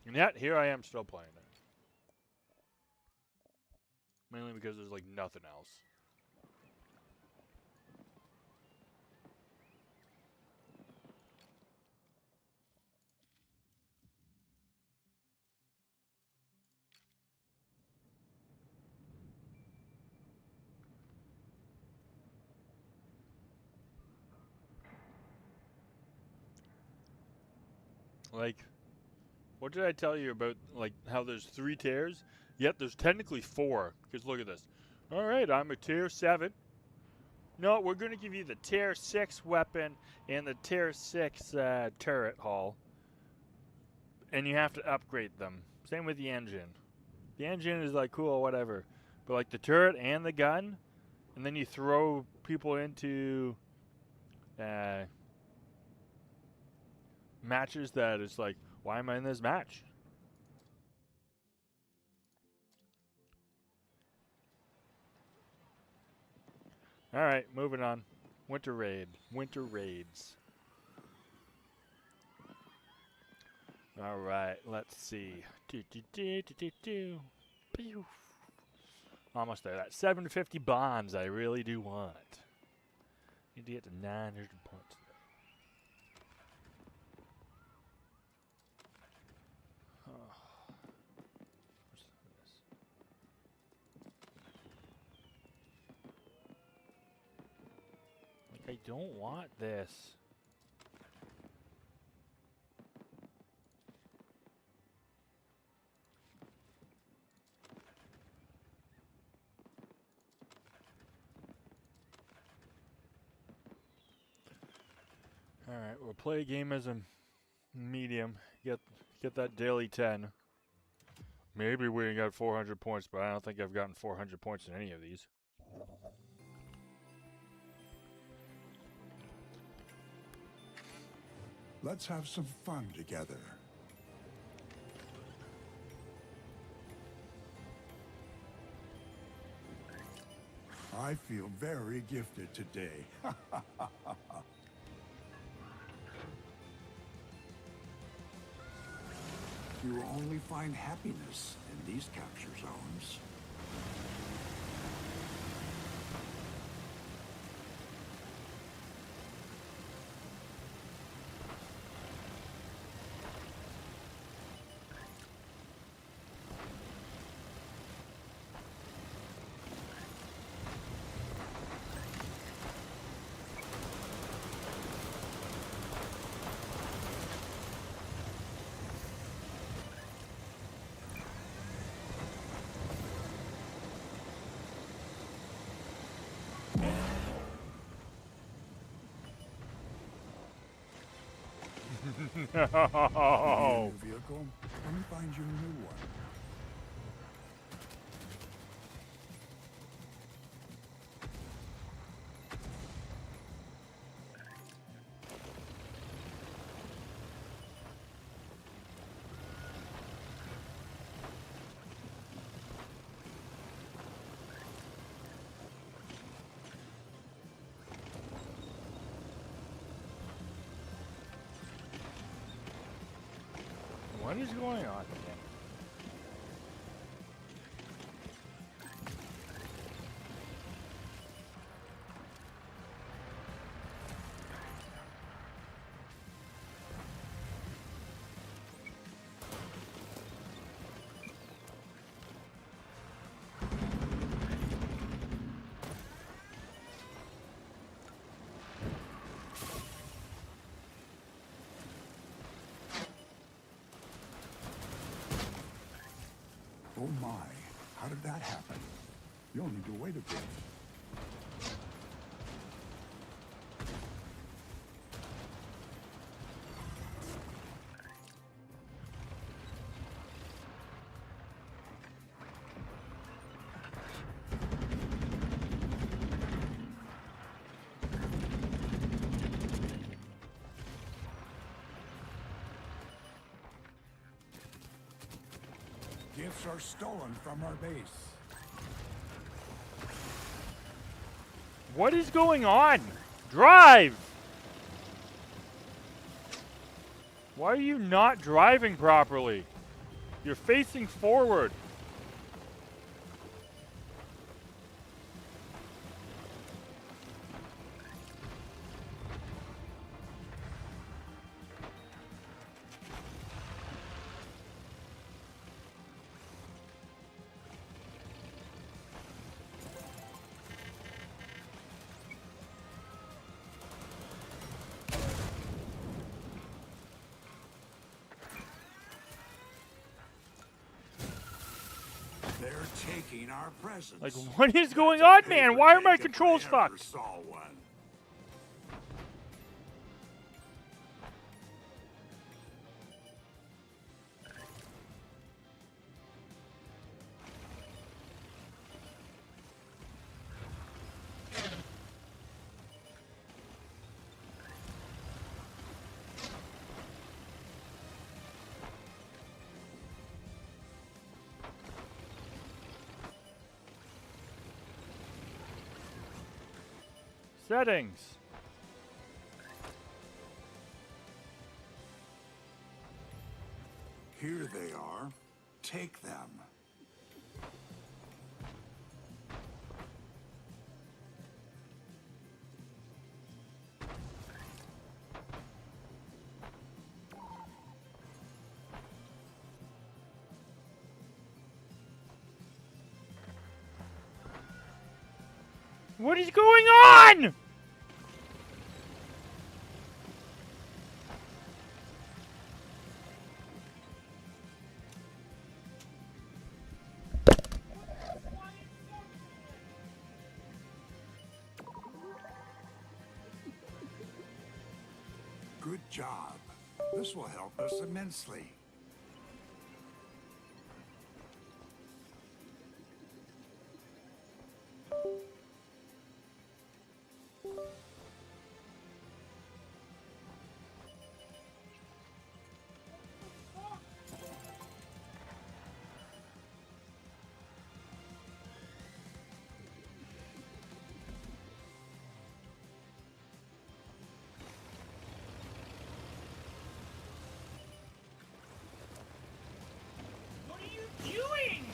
And yet, here I am still playing it. Mainly because there's like nothing else. Like, what did I tell you about, like, how there's 3 tiers? Yet there's technically 4. Because look at this. Alright, I'm a tier 7. No, we're going to give you the tier 6 weapon and the tier 6 turret hull. And you have to upgrade them. Same with the engine. The engine is like, cool, whatever. But like the turret and the gun, and then you throw people into matches that it's like, why am I in this match? Alright, moving on. Winter raid. Winter raids. Alright, let's see. Pew. Almost there. That's 750 bonds I really do want. Need to get to 900 points. I don't want this. All right, we'll play a game as a medium. Get that daily 10. Maybe we got 400 points, but I don't think I've gotten 400 points in any of these. Let's have some fun together. I feel very gifted today. You will only find happiness in these capture zones. No. New vehicle? Let me find you a new one. What is going on again? Oh my, how did that happen? You'll need to wait a bit. Gifts are stolen from our base. What is going on? Drive! Why are you not driving properly? You're facing forward. They're taking our presents. Like, what is going on, man? Why are my controls fucked? Saw one. Settings. Here they are. Take them. What is going on? Good job. This will help us immensely. What are you doing?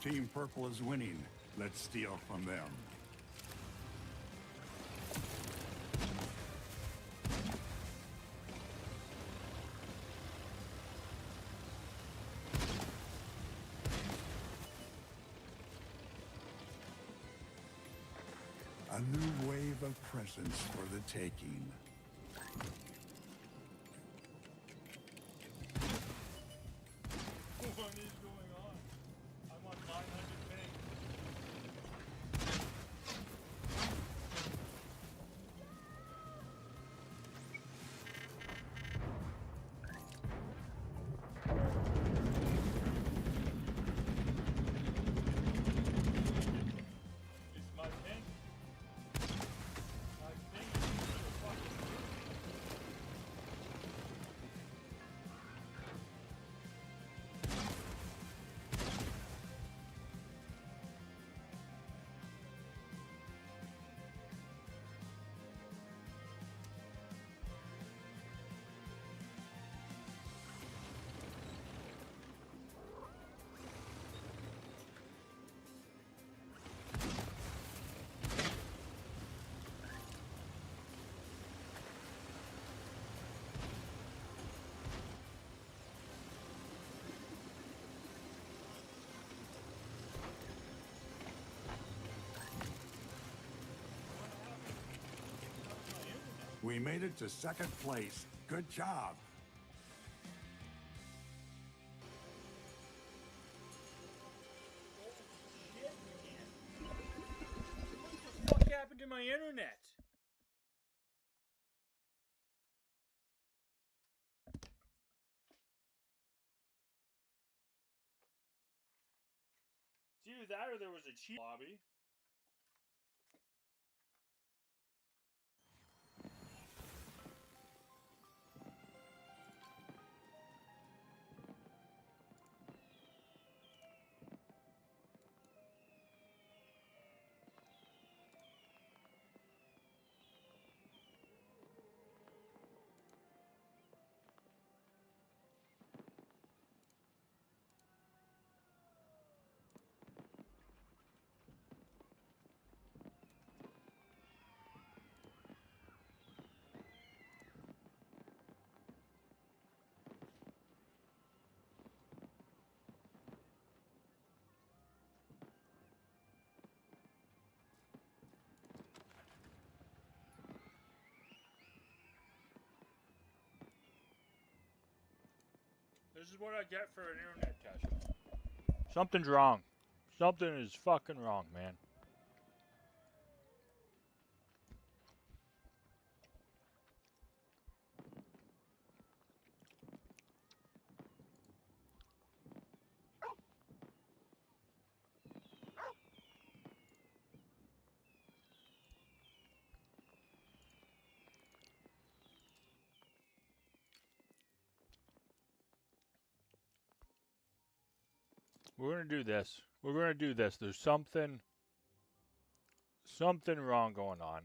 Team Purple is winning. Let's steal from them. A new wave of presents for the taking. We made it to second place. Good job. What the fuck happened to my internet? It's either that or there was a cheat lobby. This is what I get for an internet test. Something's wrong. Something is fucking wrong, man. We're gonna do this. We're gonna do this. There's something wrong going on.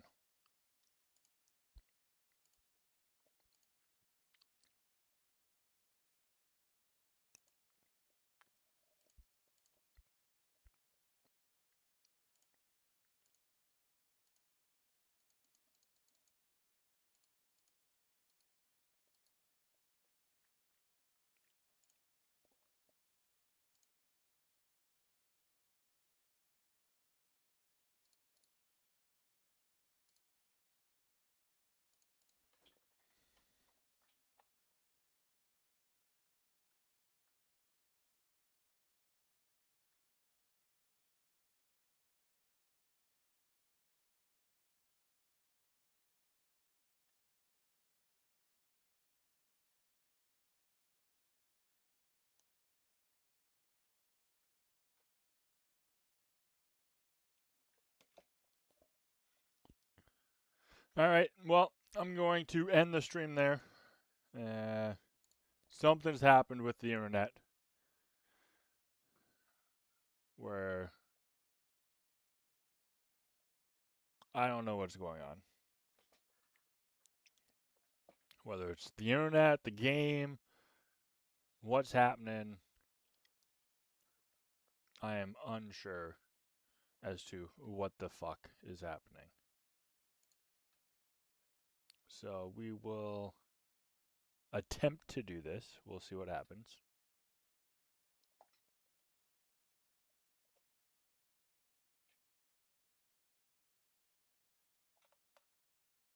All right. Well, I'm going to end the stream there. Something's happened with the internet where I don't know what's going on. Whether it's the internet, the game, what's happening, I am unsure as to what the fuck is happening. So we will attempt to do this. We'll see what happens.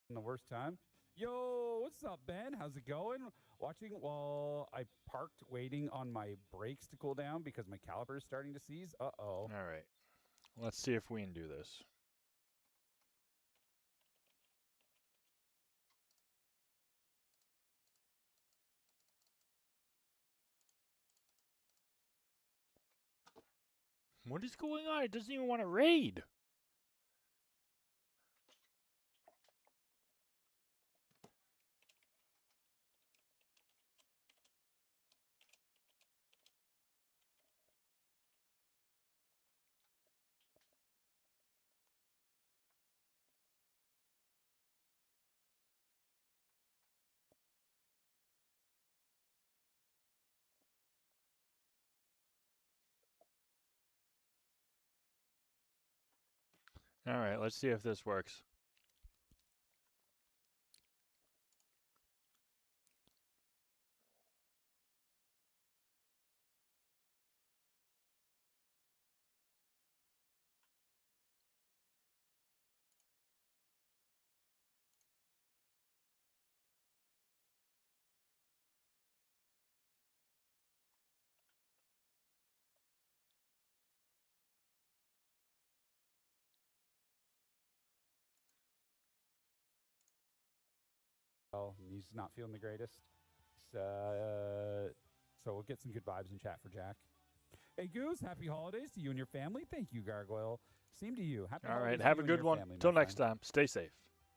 The worst time. Yo, what's up, Ben? How's it going? Watching while I parked waiting on my brakes to cool down because my caliper is starting to seize. Uh-oh. All right. Let's see if we can do this. What is going on? It doesn't even want to raid. All right, let's see if this works. well, and he's not feeling the greatest. So we'll get some good vibes in chat for Jack. Hey, Goose, happy holidays to you and your family. Thank you, Gargoyle. Same to you. Happy All holidays right, to have you a and good your one. family, my Till next friend. time. Stay safe.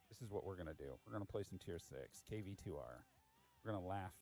This is what we're going to do. We're going to play some Tier 6, KV2R. We're going to laugh